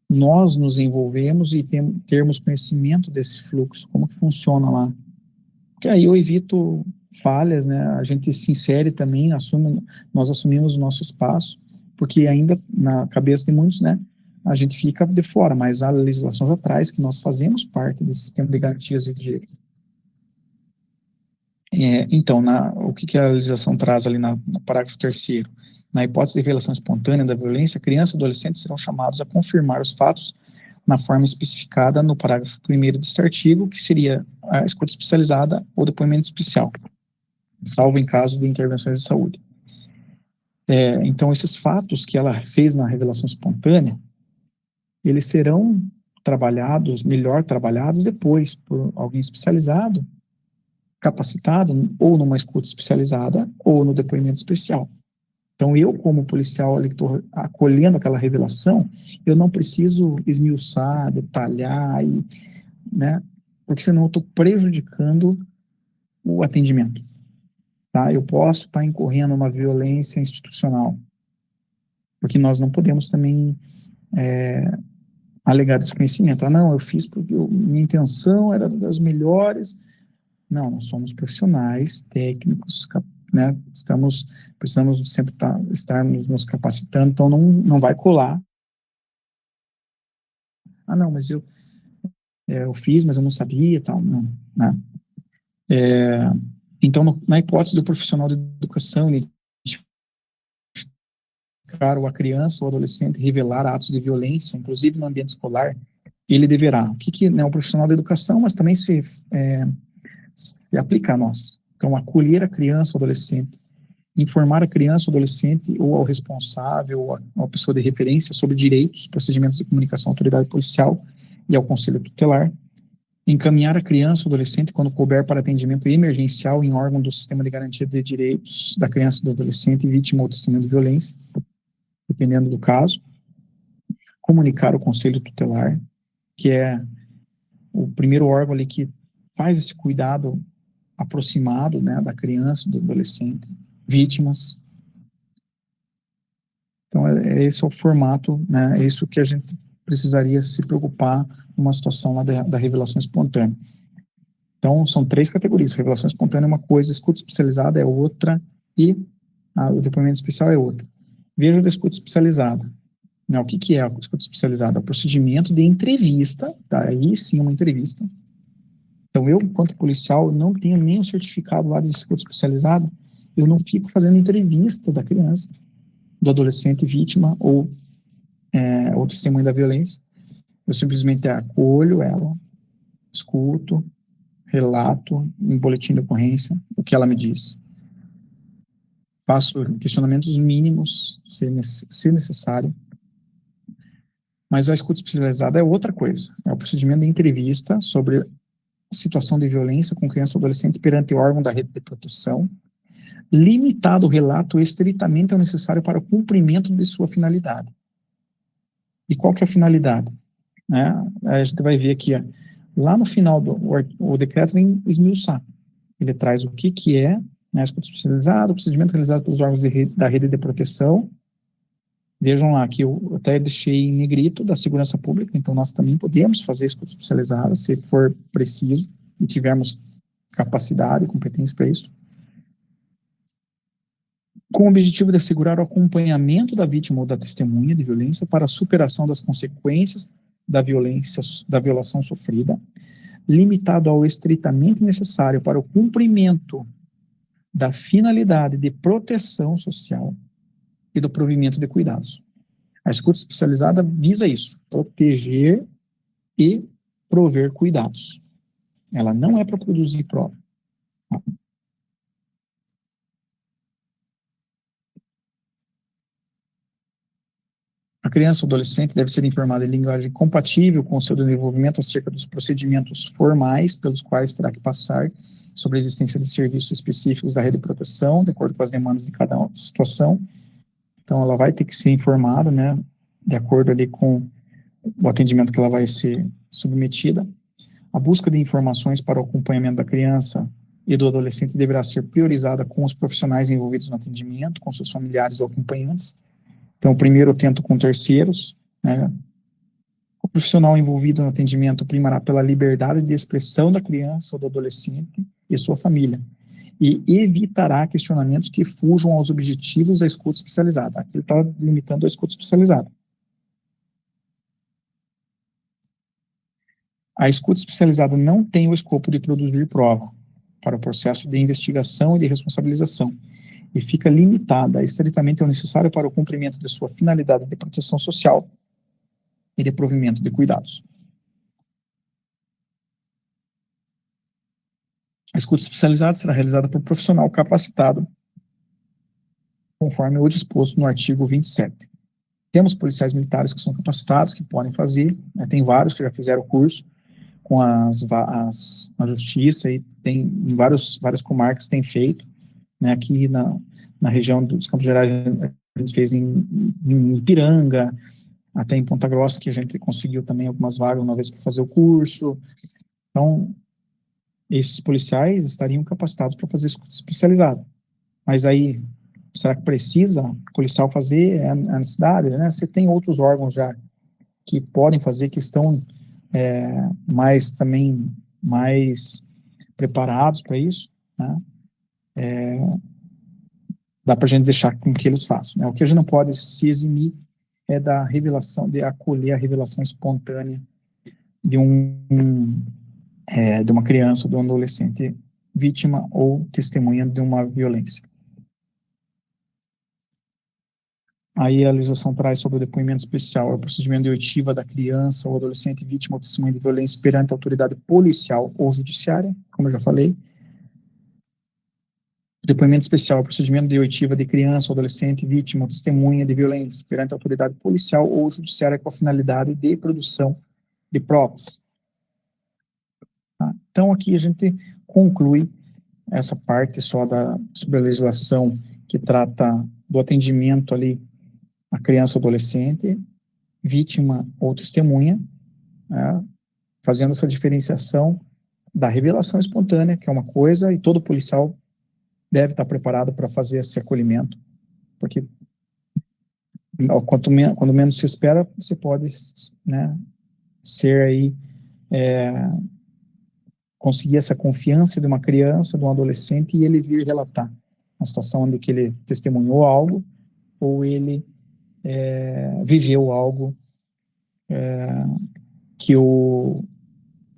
Nós nos envolvemos e termos conhecimento desse fluxo, como que funciona lá. Porque aí eu evito falhas, né? A gente se insere também, nós assumimos o nosso espaço, porque ainda na cabeça de muitos, né, a gente fica de fora, mas a legislação já traz que nós fazemos parte desse sistema de garantias de direito. Então, o que a legislação traz ali no parágrafo 3º? Na hipótese de revelação espontânea da violência, crianças e adolescentes serão chamados a confirmar os fatos na forma especificada no parágrafo 1º desse artigo, que seria a escuta especializada ou depoimento especial, salvo em caso de intervenções de saúde. Então, esses fatos que ela fez na revelação espontânea, eles serão melhor trabalhados depois por alguém especializado, capacitado ou numa escuta especializada ou no depoimento especial. Então, eu, como policial, ali que estou acolhendo aquela revelação, eu não preciso esmiuçar, detalhar, né, porque senão eu estou prejudicando o atendimento. Tá? Eu posso estar incorrendo numa violência institucional, porque nós não podemos também alegar desconhecimento. Não, eu fiz porque minha intenção era das melhores. Não, nós somos profissionais, técnicos, né? Precisamos sempre estarmos nos capacitando, então não vai colar. Não, mas eu fiz, mas eu não sabia, tal, não, né? Então, na hipótese do profissional de educação, identificar a criança ou adolescente, revelar atos de violência, inclusive no ambiente escolar, ele deverá, o que é um profissional da educação, mas também se aplica a nós. Então, acolher a criança ou adolescente, informar a criança ou adolescente ou ao responsável ou a pessoa de referência sobre direitos, procedimentos de comunicação à autoridade policial e ao conselho tutelar, encaminhar a criança ou adolescente quando couber para atendimento emergencial em órgão do sistema de garantia de direitos da criança ou do adolescente vítima ou testemunha de violência, dependendo do caso, comunicar o conselho tutelar, que é o primeiro órgão ali que faz esse cuidado aproximado, né, da criança, do adolescente, vítimas. Então, esse é o formato, né, é isso que a gente precisaria se preocupar numa situação lá da revelação espontânea. Então, são 3 categorias. Revelação espontânea é uma coisa, escuta especializada é outra e o depoimento especial é outra. Veja o da escuta especializada. Né, o que é a escuta especializada? É o procedimento de entrevista, tá? Aí sim uma entrevista. Então, eu, enquanto policial, não tenho nem o certificado lá de escuta especializada, eu não fico fazendo entrevista da criança, do adolescente vítima ou testemunha da violência. Eu simplesmente acolho ela, escuto, relato em boletim de ocorrência o que ela me diz. Faço questionamentos mínimos, se necessário. Mas a escuta especializada é outra coisa. É o procedimento de entrevista sobre a situação de violência com criança ou adolescente perante o órgão da rede de proteção, limitado o relato estritamente ao necessário para o cumprimento de sua finalidade. E qual que é a finalidade? Né? A gente vai ver aqui, lá no final o decreto vem esmiuçar. Ele traz o que é, né, a escuta especializada, o procedimento realizado pelos órgãos da rede de proteção. Vejam lá que eu até deixei em negrito da segurança pública, então nós também podemos fazer escuta especializada, se for preciso, e tivermos capacidade e competência para isso, com o objetivo de assegurar o acompanhamento da vítima ou da testemunha de violência para a superação das consequências da violação sofrida, limitado ao estritamente necessário para o cumprimento da finalidade de proteção social e do provimento de cuidados. A escuta especializada visa isso, proteger e prover cuidados. Ela não é para produzir prova. A criança ou adolescente deve ser informada em linguagem compatível com o seu desenvolvimento acerca dos procedimentos formais pelos quais terá que passar, sobre a existência de serviços específicos da rede de proteção, de acordo com as demandas de cada situação. Então, ela vai ter que ser informada, né, de acordo ali com o atendimento que ela vai ser submetida. A busca de informações para o acompanhamento da criança e do adolescente deverá ser priorizada com os profissionais envolvidos no atendimento, com seus familiares ou acompanhantes. Então, primeiro eu tento com terceiros, né? O profissional envolvido no atendimento primará pela liberdade de expressão da criança ou do adolescente e sua família, e evitará questionamentos que fujam aos objetivos da escuta especializada. Aqui ele está limitando a escuta especializada. A escuta especializada não tem o escopo de produzir prova para o processo de investigação e de responsabilização, e fica limitada estritamente ao necessário para o cumprimento de sua finalidade de proteção social e de provimento de cuidados. A escuta especializada será realizada por profissional capacitado, conforme o disposto no artigo 27. Temos policiais militares que são capacitados, que podem fazer, né, tem vários que já fizeram o curso, com a justiça, e tem em várias comarcas tem feito, né, aqui na região dos Campos Gerais, a gente fez em Ipiranga, até em Ponta Grossa, que a gente conseguiu também algumas vagas uma vez para fazer o curso. Então, esses policiais estariam capacitados para fazer escuta especializada. Mas aí, será que precisa o policial fazer a necessidade, né? Você tem outros órgãos já que podem fazer, que estão mais preparados para isso, né? Dá para a gente deixar com que eles façam, né? O que a gente não pode se eximir é da revelação, de acolher a revelação espontânea de de uma criança ou de um adolescente vítima ou testemunha de uma violência. Aí a legislação traz sobre o depoimento especial, é o procedimento de oitiva da criança ou adolescente vítima ou testemunha de violência perante a autoridade policial ou judiciária, como eu já falei. O depoimento especial é o procedimento de oitiva de criança ou adolescente vítima ou testemunha de violência perante a autoridade policial ou judiciária com a finalidade de produção de provas. Tá? Então aqui a gente conclui essa parte só sobre a legislação que trata do atendimento ali a criança ou adolescente, vítima ou testemunha, né, fazendo essa diferenciação da revelação espontânea, que é uma coisa, e todo policial deve estar preparado para fazer esse acolhimento, porque quando menos se espera, você pode, né, ser aí, conseguir essa confiança de uma criança, de um adolescente, e ele vir relatar a situação onde que ele testemunhou algo, ou ele viveu algo que o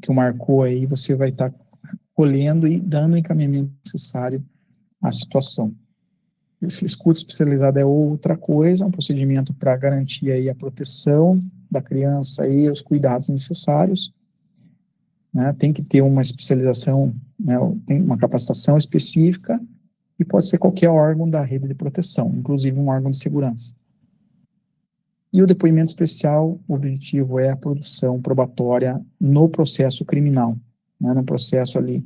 marcou aí, você vai estar colhendo e dando o encaminhamento necessário à situação. Escuta especializada é outra coisa, um procedimento para garantir aí a proteção da criança e os cuidados necessários, né? Tem que ter uma especialização, né? Tem uma capacitação específica, e pode ser qualquer órgão da rede de proteção, inclusive um órgão de segurança. E o depoimento especial, o objetivo é a produção probatória no processo criminal, né, no processo ali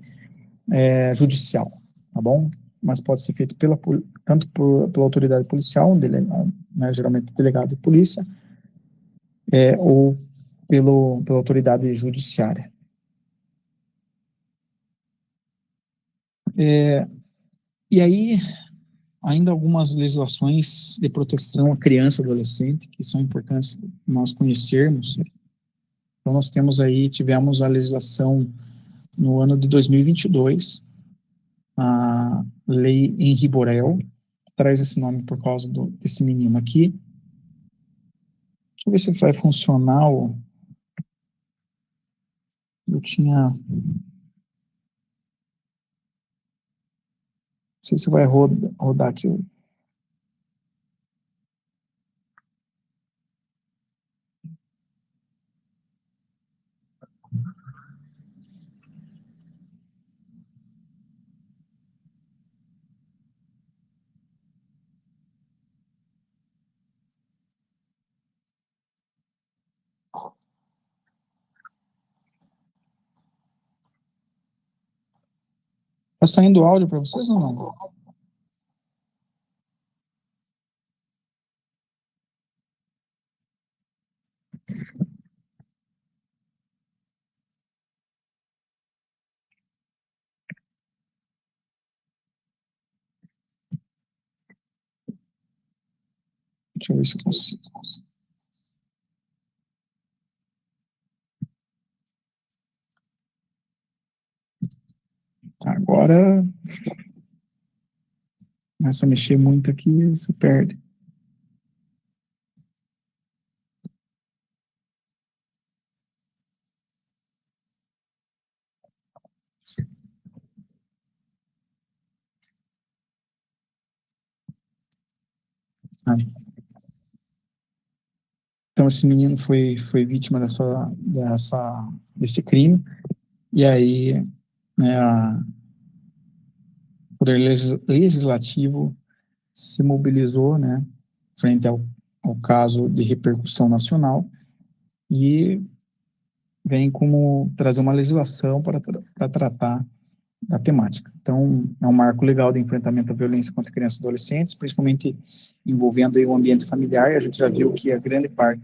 judicial, tá bom? Mas pode ser feito tanto pela autoridade policial, né, geralmente delegado de polícia, ou pela autoridade judiciária. E aí, ainda algumas legislações de proteção à criança e adolescente, que são importantes nós conhecermos. Então, nós tivemos a legislação no ano de 2022, a Lei Henri Borel, que traz esse nome por causa desse menino aqui. Deixa eu ver se vai funcionar. Eu tinha... Não sei se vai rodar aqui. Está saindo áudio para vocês ou não? Deixa eu ver se eu consigo. Agora, começa a mexer muito aqui, você perde. Então, esse menino foi vítima desse crime, e aí, né, o Poder Legislativo se mobilizou, né, frente ao caso de repercussão nacional, e vem como trazer uma legislação para tratar da temática. Então, é um marco legal de enfrentamento à violência contra crianças e adolescentes, principalmente envolvendo aí o ambiente familiar. A gente já viu que a grande parte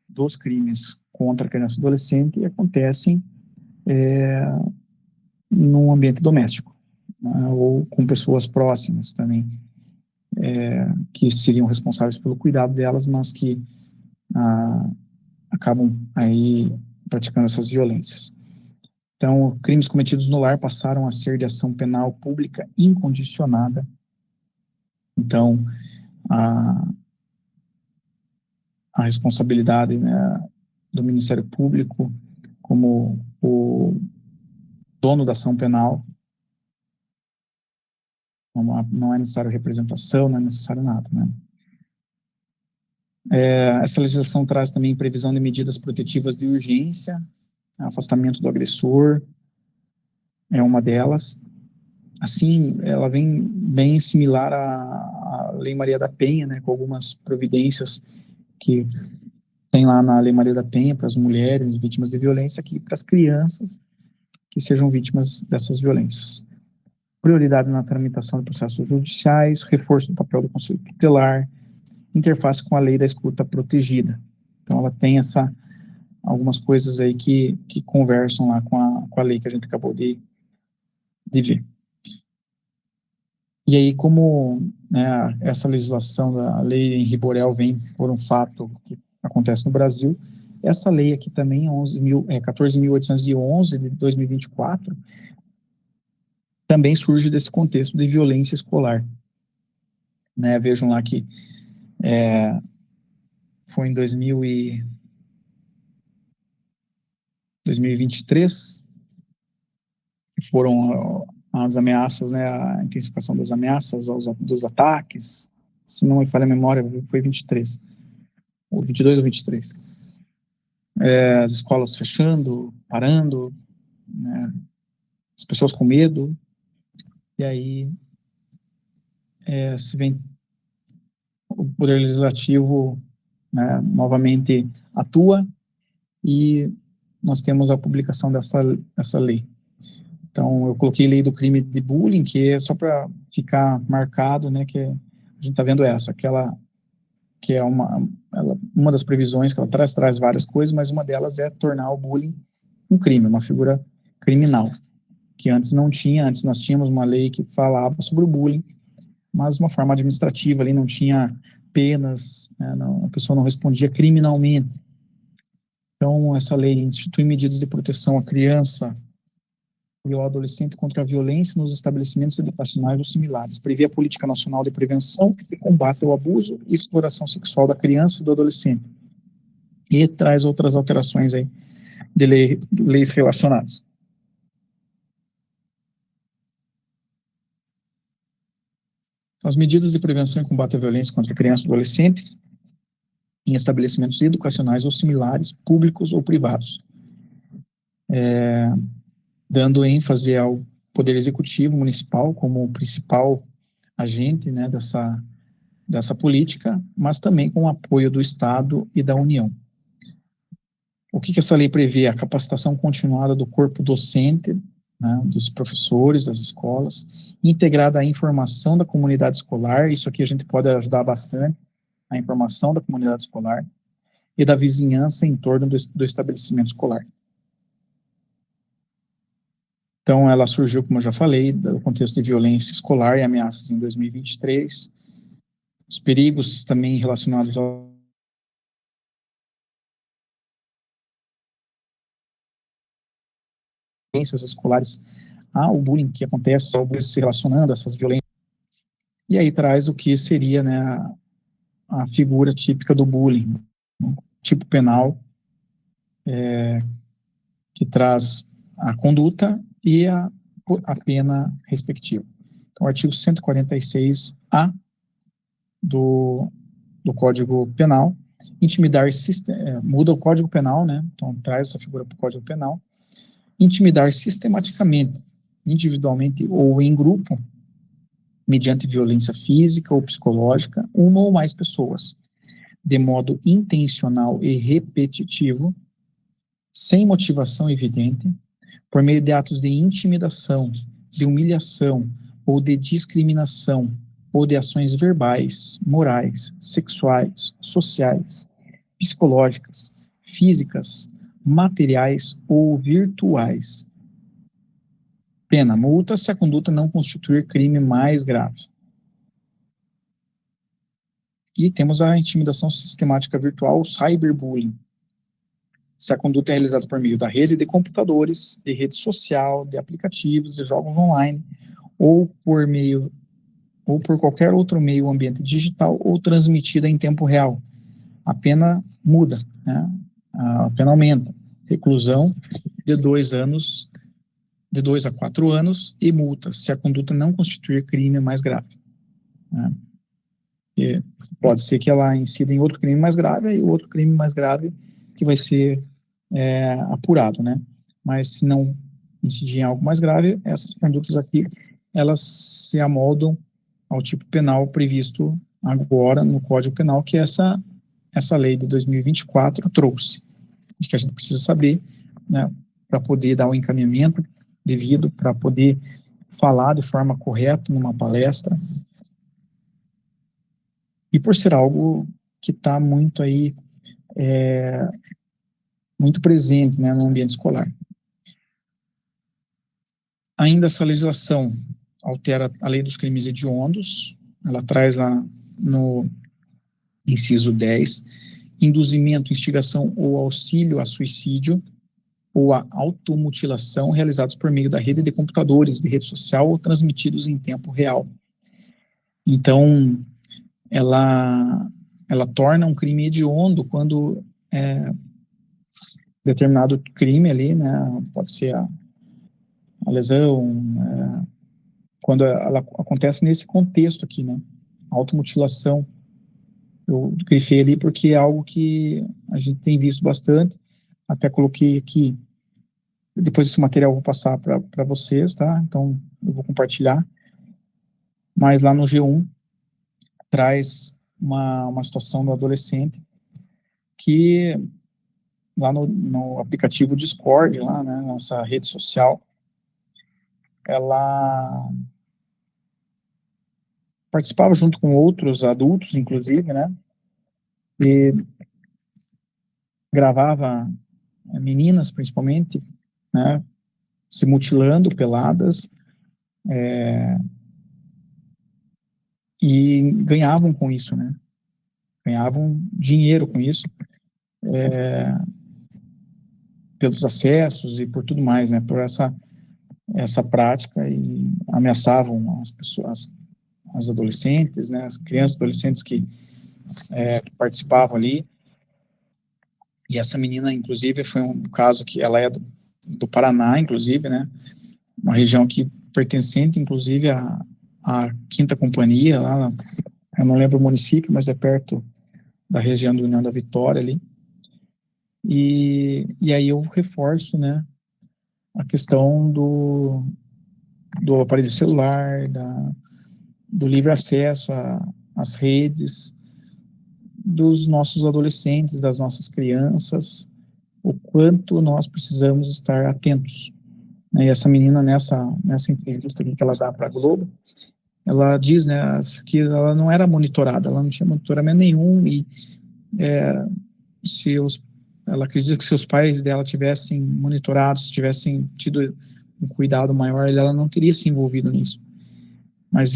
dos crimes contra criança e adolescente acontecem no ambiente doméstico, né, ou com pessoas próximas também, que seriam responsáveis pelo cuidado delas, mas que acabam aí praticando essas violências. Então, crimes cometidos no lar passaram a ser de ação penal pública incondicionada. Então, a responsabilidade, né, do Ministério Público como o dono da ação penal, não é necessário representação, não é necessário nada, né? Essa legislação traz também previsão de medidas protetivas de urgência, afastamento do agressor, é uma delas. Assim, ela vem bem similar à Lei Maria da Penha, né, com algumas providências que tem lá na Lei Maria da Penha para as mulheres vítimas de violência, aqui para as crianças que sejam vítimas dessas violências. Prioridade na tramitação de processos judiciais, reforço do papel do Conselho Tutelar, interface com a lei da escuta protegida. Então, ela tem algumas coisas aí que conversam lá com a lei que a gente acabou de ver. E aí, como, né, essa legislação da lei Henri Borel vem por um fato que acontece no Brasil, essa lei aqui também, 14.811 de 2024, também surge desse contexto de violência escolar. Né, vejam lá que foi em 2023, que foram as ameaças, né, a intensificação das ameaças, dos ataques, se não me falha a memória, foi 23, ou 22 ou 23. As escolas fechando, parando, né, as pessoas com medo, e aí se vem o Poder Legislativo, né, novamente atua, e nós temos a publicação dessa lei. Então, eu coloquei lei do crime de bullying, que é só para ficar marcado, né, que a gente está vendo aquela que é uma das previsões, que ela traz várias coisas, mas uma delas é tornar o bullying um crime, uma figura criminal, que antes não tinha. Antes nós tínhamos uma lei que falava sobre o bullying, mas de uma forma administrativa, ali não tinha penas, né, a pessoa não respondia criminalmente. Então, essa lei institui medidas de proteção à criança e ao adolescente contra a violência nos estabelecimentos educacionais ou similares, prevê a Política Nacional de Prevenção e Combate ao Abuso e Exploração Sexual da Criança e do Adolescente, e traz outras alterações aí de leis relacionadas. As medidas de prevenção e combate à violência contra a criança e adolescente em estabelecimentos educacionais ou similares, públicos ou privados, dando ênfase ao Poder Executivo Municipal como o principal agente, né, dessa política, mas também com o apoio do Estado e da União. O que essa lei prevê? A capacitação continuada do corpo docente, né, dos professores das escolas, integrada à informação da comunidade escolar. Isso aqui a gente pode ajudar bastante, a informação da comunidade escolar e da vizinhança em torno do estabelecimento escolar. Então, ela surgiu, como eu já falei, do contexto de violência escolar e ameaças em 2023, os perigos também relacionados ao violências escolares, ao bullying que acontece, ao bullying se relacionando a essas violências. E aí traz o que seria, né, a figura típica do bullying, tipo penal, que traz a conduta e a pena respectiva. Então, o artigo 146-A do Código Penal, muda o Código Penal, né? Então, traz essa figura para o Código Penal. Intimidar sistematicamente, individualmente ou em grupo, mediante violência física ou psicológica, uma ou mais pessoas, de modo intencional e repetitivo, sem motivação evidente, por meio de atos de intimidação, de humilhação ou de discriminação, ou de ações verbais, morais, sexuais, sociais, psicológicas, físicas, materiais ou virtuais. Pena, multa se a conduta não constituir crime mais grave. E temos a intimidação sistemática virtual, o cyberbullying. Se a conduta é realizada por meio da rede de computadores, de rede social, de aplicativos, de jogos online, ou por qualquer outro meio ambiente digital ou transmitida em tempo real. A pena muda, né? A pena aumenta. Reclusão de 2 anos, de 2 a 4 anos, e multa, se a conduta não constituir crime mais grave. Né? E pode ser que ela incida em outro crime mais grave, e outro crime mais grave que vai ser apurado, né? Mas se não incidir em algo mais grave, essas condutas aqui, elas se amoldam ao tipo penal previsto agora no Código Penal, que essa lei de 2024 trouxe. Que a gente precisa saber, né, para poder dar o encaminhamento devido, para poder falar de forma correta numa palestra, e por ser algo que está muito aí, muito presente, né, no ambiente escolar. Ainda essa legislação altera a lei dos crimes hediondos, ela traz lá no inciso 10, induzimento, instigação ou auxílio a suicídio ou a automutilação realizados por meio da rede de computadores, de rede social ou transmitidos em tempo real. Então, ela torna um crime hediondo quando determinado crime ali, né, pode ser a lesão, quando ela acontece nesse contexto aqui, né, automutilação. Eu grifei ali porque é algo que a gente tem visto bastante, até coloquei aqui, depois esse material eu vou passar para vocês, tá? Então, eu vou compartilhar. Mas lá no G1, traz uma situação do adolescente que, lá no aplicativo Discord, lá, né, nessa rede social, ela participava junto com outros adultos, inclusive, né, e gravava meninas, principalmente, né, se mutilando, peladas, e ganhavam com isso, né, ganhavam dinheiro com isso, pelos acessos e por tudo mais, né, por essa prática, e ameaçavam as pessoas, as adolescentes, né, as crianças e adolescentes que participavam ali. E essa menina, inclusive, foi um caso que ela é do Paraná, inclusive, né, uma região aqui pertencente, inclusive, à 5ª Companhia, lá, eu não lembro o município, mas é perto da região do União da Vitória ali. E aí eu reforço, né, a questão do aparelho celular, do livre acesso às redes, dos nossos adolescentes, das nossas crianças, o quanto nós precisamos estar atentos. E essa menina, nessa entrevista que ela dá para a Globo, ela diz, né, que ela não era monitorada, ela não tinha monitoramento nenhum, e ela acredita que se os pais dela tivessem monitorado, se tivessem tido um cuidado maior, ela não teria se envolvido nisso. Mas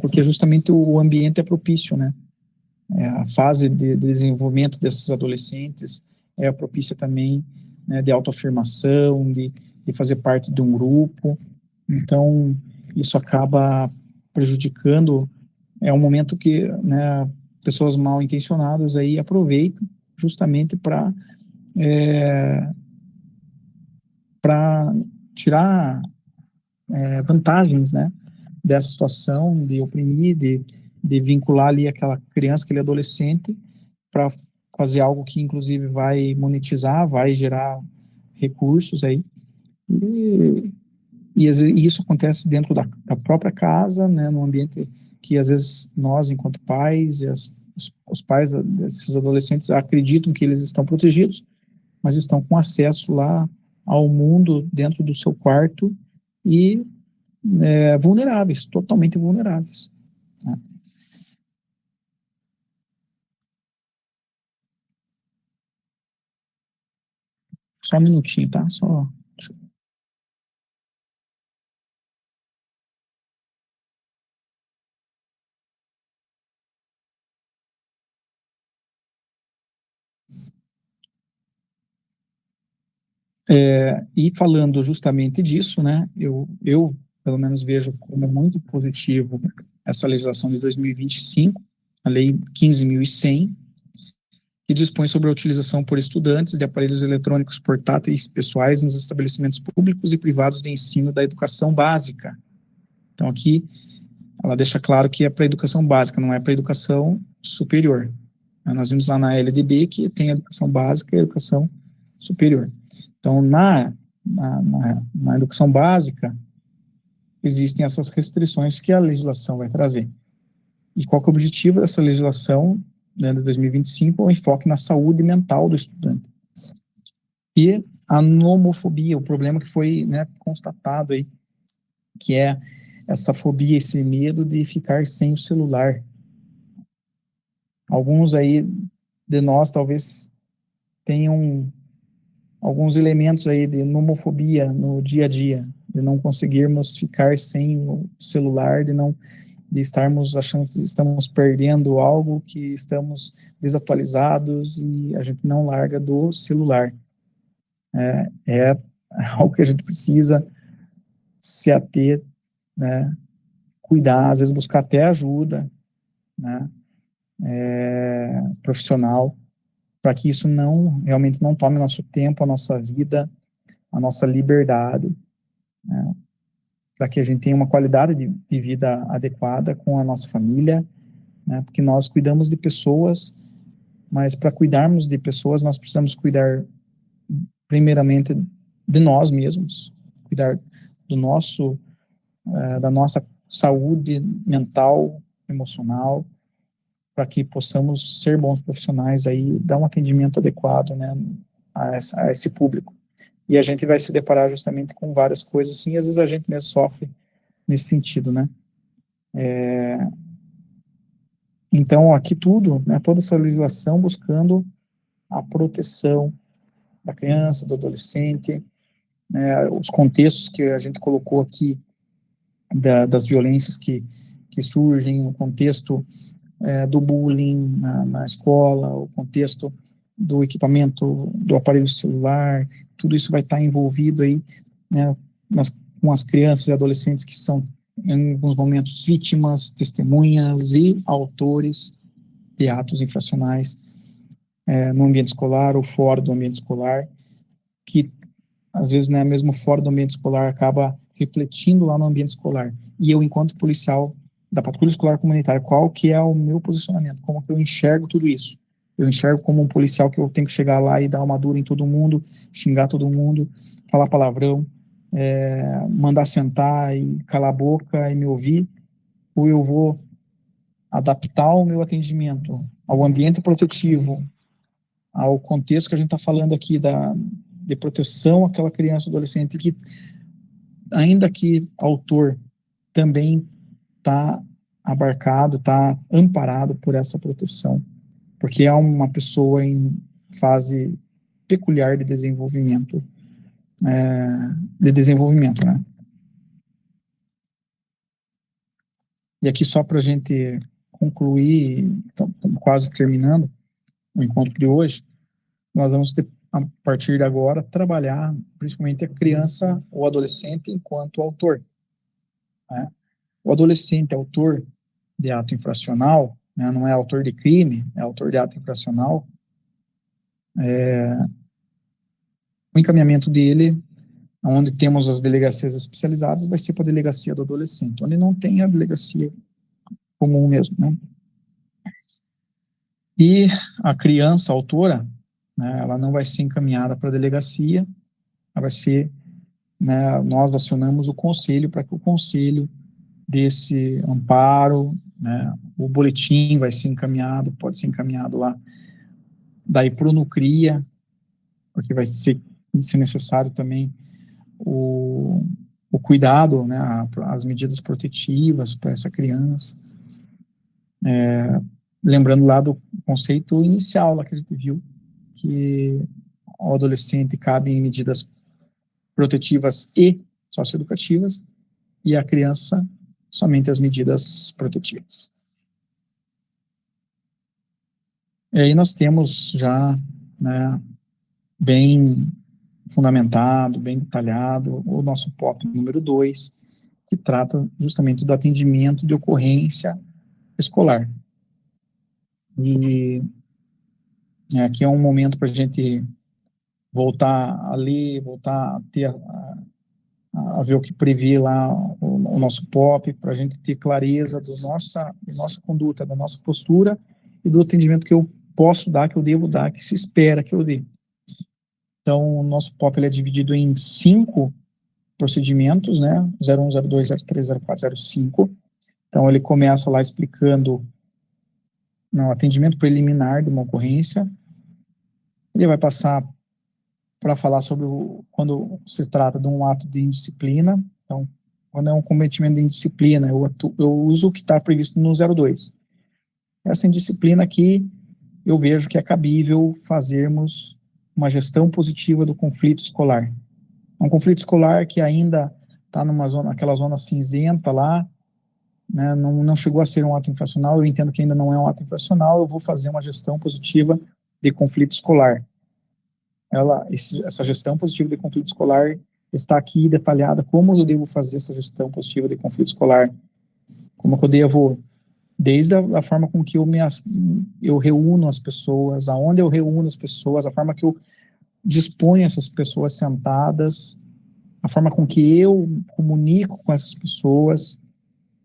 porque justamente o ambiente é propício, né? A fase de desenvolvimento desses adolescentes é propícia também, né, de autoafirmação, de fazer parte de um grupo. Então, isso acaba prejudicando. É um momento que, né, pessoas mal intencionadas aí aproveitam justamente para tirar vantagens, né, dessa situação, de oprimir, de vincular ali aquela criança, aquele adolescente, para fazer algo que inclusive vai monetizar, vai gerar recursos aí, e isso acontece dentro da própria casa, né, num ambiente que às vezes nós, enquanto pais, e as os pais desses adolescentes acreditam que eles estão protegidos, mas estão com acesso lá ao mundo dentro do seu quarto e vulneráveis, totalmente vulneráveis. Né? Só um minutinho, tá? Só... E falando justamente disso, né, eu pelo menos vejo como muito positivo essa legislação de 2025, a Lei 15.100, que dispõe sobre a utilização por estudantes de aparelhos eletrônicos portáteis pessoais nos estabelecimentos públicos e privados de ensino da educação básica. Então, aqui, ela deixa claro que é para a educação básica, não é para a educação superior. Nós vimos lá na LDB que tem a educação básica e a educação superior. Então, na educação básica, existem essas restrições que a legislação vai trazer. E qual que é o objetivo dessa legislação, né, de 2025? O enfoque na saúde mental do estudante. E a nomofobia, o problema que foi, né, constatado aí, que é essa fobia, esse medo de ficar sem o celular. Alguns aí de nós talvez tenham alguns elementos aí de nomofobia no dia a dia, de não conseguirmos ficar sem o celular, de estarmos achando que estamos perdendo algo, que estamos desatualizados e a gente não larga do celular. É algo que a gente precisa se ater, né, cuidar, às vezes buscar até ajuda, né, profissional, para que isso realmente não tome nosso tempo, a nossa vida, a nossa liberdade, né, para que a gente tenha uma qualidade de vida adequada com a nossa família, né, porque nós cuidamos de pessoas, mas para cuidarmos de pessoas, nós precisamos cuidar primeiramente de nós mesmos, cuidar do da nossa saúde mental, emocional, para que possamos ser bons profissionais aí, dar um atendimento adequado, né, a esse público. E a gente vai se deparar justamente com várias coisas assim, e às vezes a gente mesmo sofre nesse sentido, né. Então, aqui tudo, né, toda essa legislação buscando a proteção da criança, do adolescente, né, os contextos que a gente colocou aqui das violências que surgem, o contexto do bullying na escola, o contexto do equipamento do aparelho celular, tudo isso vai estar envolvido aí, né, com as crianças e adolescentes que são, em alguns momentos, vítimas, testemunhas e autores de atos infracionais no ambiente escolar ou fora do ambiente escolar, que às vezes, né, mesmo fora do ambiente escolar, acaba refletindo lá no ambiente escolar. E eu, enquanto policial da Patrulha Escolar Comunitária, qual que é o meu posicionamento? Como que eu enxergo tudo isso? Eu enxergo como um policial que eu tenho que chegar lá e dar uma dura em todo mundo, xingar todo mundo, falar palavrão, mandar sentar e calar a boca e me ouvir, ou eu vou adaptar o meu atendimento ao ambiente protetivo, ao contexto que a gente está falando aqui de proteção àquela criança ou adolescente que, ainda que autor, também está abarcado, está amparado por essa proteção, porque é uma pessoa em fase peculiar de desenvolvimento, né? E aqui só para a gente concluir, estamos quase terminando o encontro de hoje, nós vamos, a partir de agora, trabalhar principalmente a criança ou adolescente enquanto autor, né? O adolescente autor de ato infracional, né, não é autor de crime, é autor de ato infracional, o encaminhamento dele, onde temos as delegacias especializadas, vai ser para a delegacia do adolescente, onde não tem a delegacia comum mesmo, né? E a criança autora, né, ela não vai ser encaminhada para a delegacia, ela vai ser, né, nós acionamos o conselho para que o conselho desse amparo, né? O boletim vai ser encaminhado, pode ser encaminhado lá, daí para o Nucria, porque vai ser necessário também o cuidado, né, as medidas protetivas para essa criança. Lembrando lá do conceito inicial lá que a gente viu, que o adolescente cabe em medidas protetivas e socioeducativas, e a criança somente as medidas protetivas. E aí nós temos já, né, bem fundamentado, bem detalhado, o nosso POP número 2, que trata justamente do atendimento de ocorrência escolar. E aqui é um momento para a gente voltar a ler, voltar a ter a ver o que prevê lá o nosso POP, para a gente ter clareza da nossa conduta, da nossa postura e do atendimento que eu posso dar, que eu devo dar, que se espera que eu dê. Então, o nosso POP ele é dividido em 5 procedimentos, né? 01, 02, 03, 04, 05. Então, ele começa lá explicando o atendimento preliminar de uma ocorrência. Ele vai passar para falar sobre quando se trata de um ato de indisciplina. Então, quando é um cometimento de indisciplina, eu uso o que está previsto no 02. Essa indisciplina aqui, eu vejo que é cabível fazermos uma gestão positiva do conflito escolar. Um conflito escolar que ainda está naquela zona cinzenta lá, né, não chegou a ser um ato infracional, eu entendo que ainda não é um ato infracional, eu vou fazer uma gestão positiva de conflito escolar. Essa gestão positiva de conflito escolar está aqui detalhada, como eu devo fazer essa gestão positiva de conflito escolar, como que eu devo, desde a forma com que eu reúno as pessoas, aonde eu reúno as pessoas, a forma que eu disponho essas pessoas sentadas, a forma com que eu comunico com essas pessoas,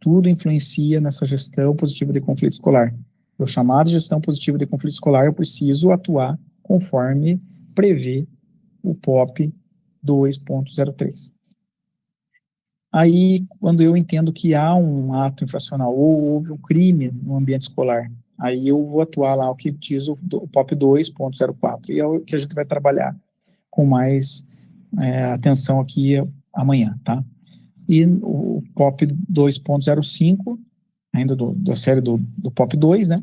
tudo influencia nessa gestão positiva de conflito escolar. Eu chamado de gestão positiva de conflito escolar, eu preciso atuar conforme prevê o POP 2.03. Aí, quando eu entendo que há um ato infracional ou houve um crime no ambiente escolar, aí eu vou atuar lá o que diz o POP 2.04, e é o que a gente vai trabalhar com mais atenção aqui amanhã, tá? E o POP 2.05, ainda da série do POP 2, né?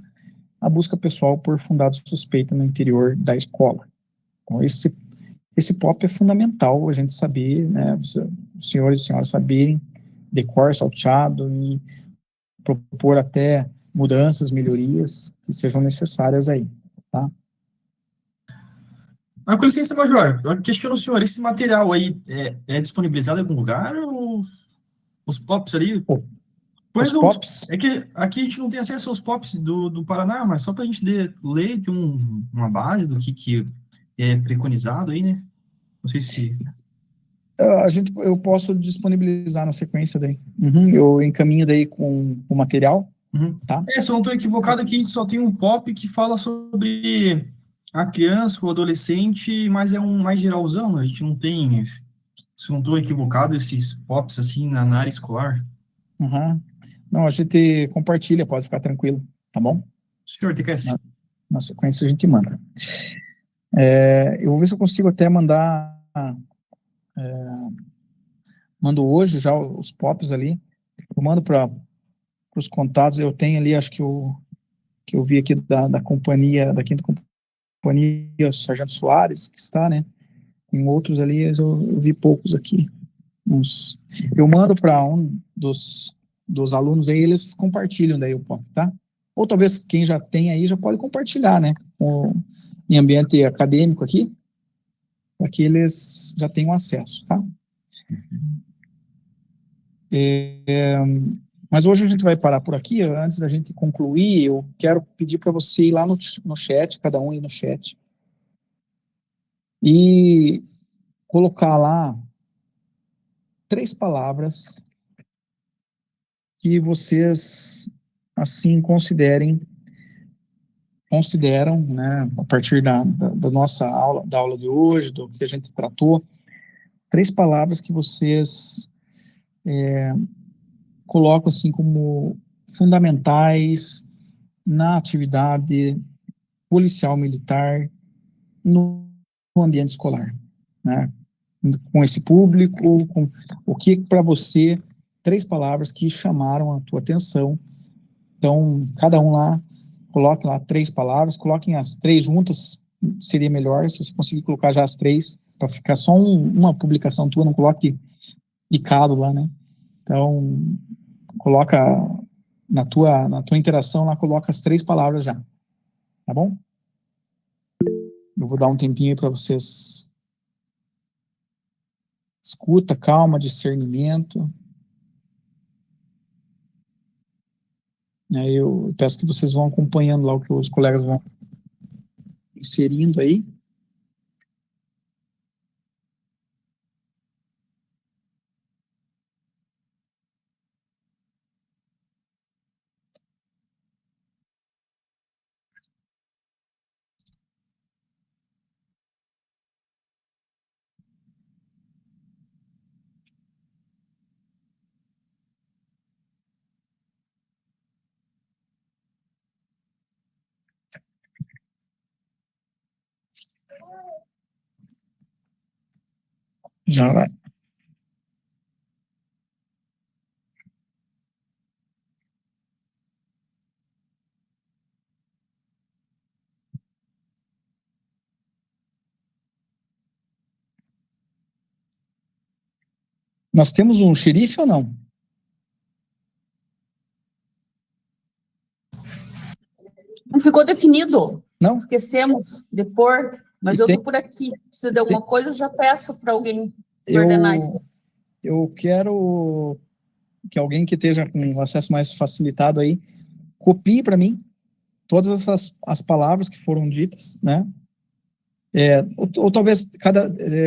A busca pessoal por fundado suspeita no interior da escola. Então, esse POP é fundamental a gente saber, né? Os senhores e senhoras saberem, decor salteado e propor até mudanças, melhorias que sejam necessárias aí, tá? Com licença, Major, eu questiono o senhor, esse material aí é disponibilizado em algum lugar ou os POPs ali? Os POPs? É que aqui a gente não tem acesso aos POPs do Paraná, mas só para a gente ler, ter uma base do que é preconizado aí, né? Não sei se... Eu posso disponibilizar na sequência daí. Eu encaminho daí com o material, tá? Se eu não estou equivocado, aqui a gente só tem um POP que fala sobre a criança, o adolescente, mas é um mais geralzão, a gente não tem, se eu não estou equivocado, esses POPs assim na área escolar. Não, a gente compartilha, pode ficar tranquilo, tá bom? Senhor, TKS. Na sequência a gente manda. Eu vou ver se eu consigo até mandar, mando hoje já os POPs ali, eu mando para os contatos, eu tenho ali, acho que eu vi aqui da companhia, da quinta companhia, o Sargento Soares, que está, né? Em outros ali, eu vi poucos aqui. Eu mando para um dos alunos aí, eles compartilham daí o POP, tá? Ou talvez quem já tem aí já pode compartilhar, né? Em ambiente acadêmico aqui, para que eles já tenham acesso, tá? Mas hoje a gente vai parar por aqui. Antes da gente concluir, eu quero pedir para você ir lá no chat, cada um ir no chat, e colocar lá 3 palavras que vocês, assim, consideram, né, a partir da nossa aula, da aula de hoje, do que a gente tratou, 3 palavras que vocês colocam, assim, como fundamentais na atividade policial militar no ambiente escolar, né? Com esse público, com o que para você, 3 palavras que chamaram a tua atenção. Então, cada um lá, coloque lá 3 palavras, coloquem as 3 juntas, seria melhor se você conseguir colocar já as 3, para ficar só uma publicação tua, não coloque picado lá, né? Então, coloca na tua interação lá, coloca as 3 palavras já, tá bom? Eu vou dar um tempinho aí para vocês. Escuta, calma, discernimento. Eu peço que vocês vão acompanhando lá o que os colegas vão inserindo aí. Já vai. Nós temos um xerife ou não? Não ficou definido. Não? Esquecemos de pôr, mas eu estou por aqui. Se der alguma coisa, eu já peço para alguém coordenar isso. Eu quero que alguém que esteja com acesso mais facilitado aí, copie para mim todas as palavras que foram ditas, né? Ou talvez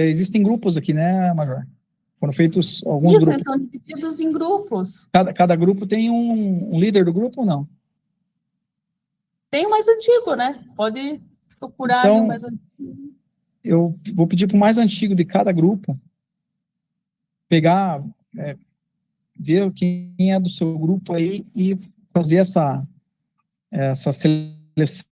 existem grupos aqui, né, Major? Foram feitos alguns grupos. Eles são divididos em grupos. Cada grupo tem um líder do grupo ou não? Tem o mais antigo, né? Pode procurar então, o mais antigo. Eu vou pedir para o mais antigo de cada grupo pegar, ver quem é do seu grupo aí e fazer essa seleção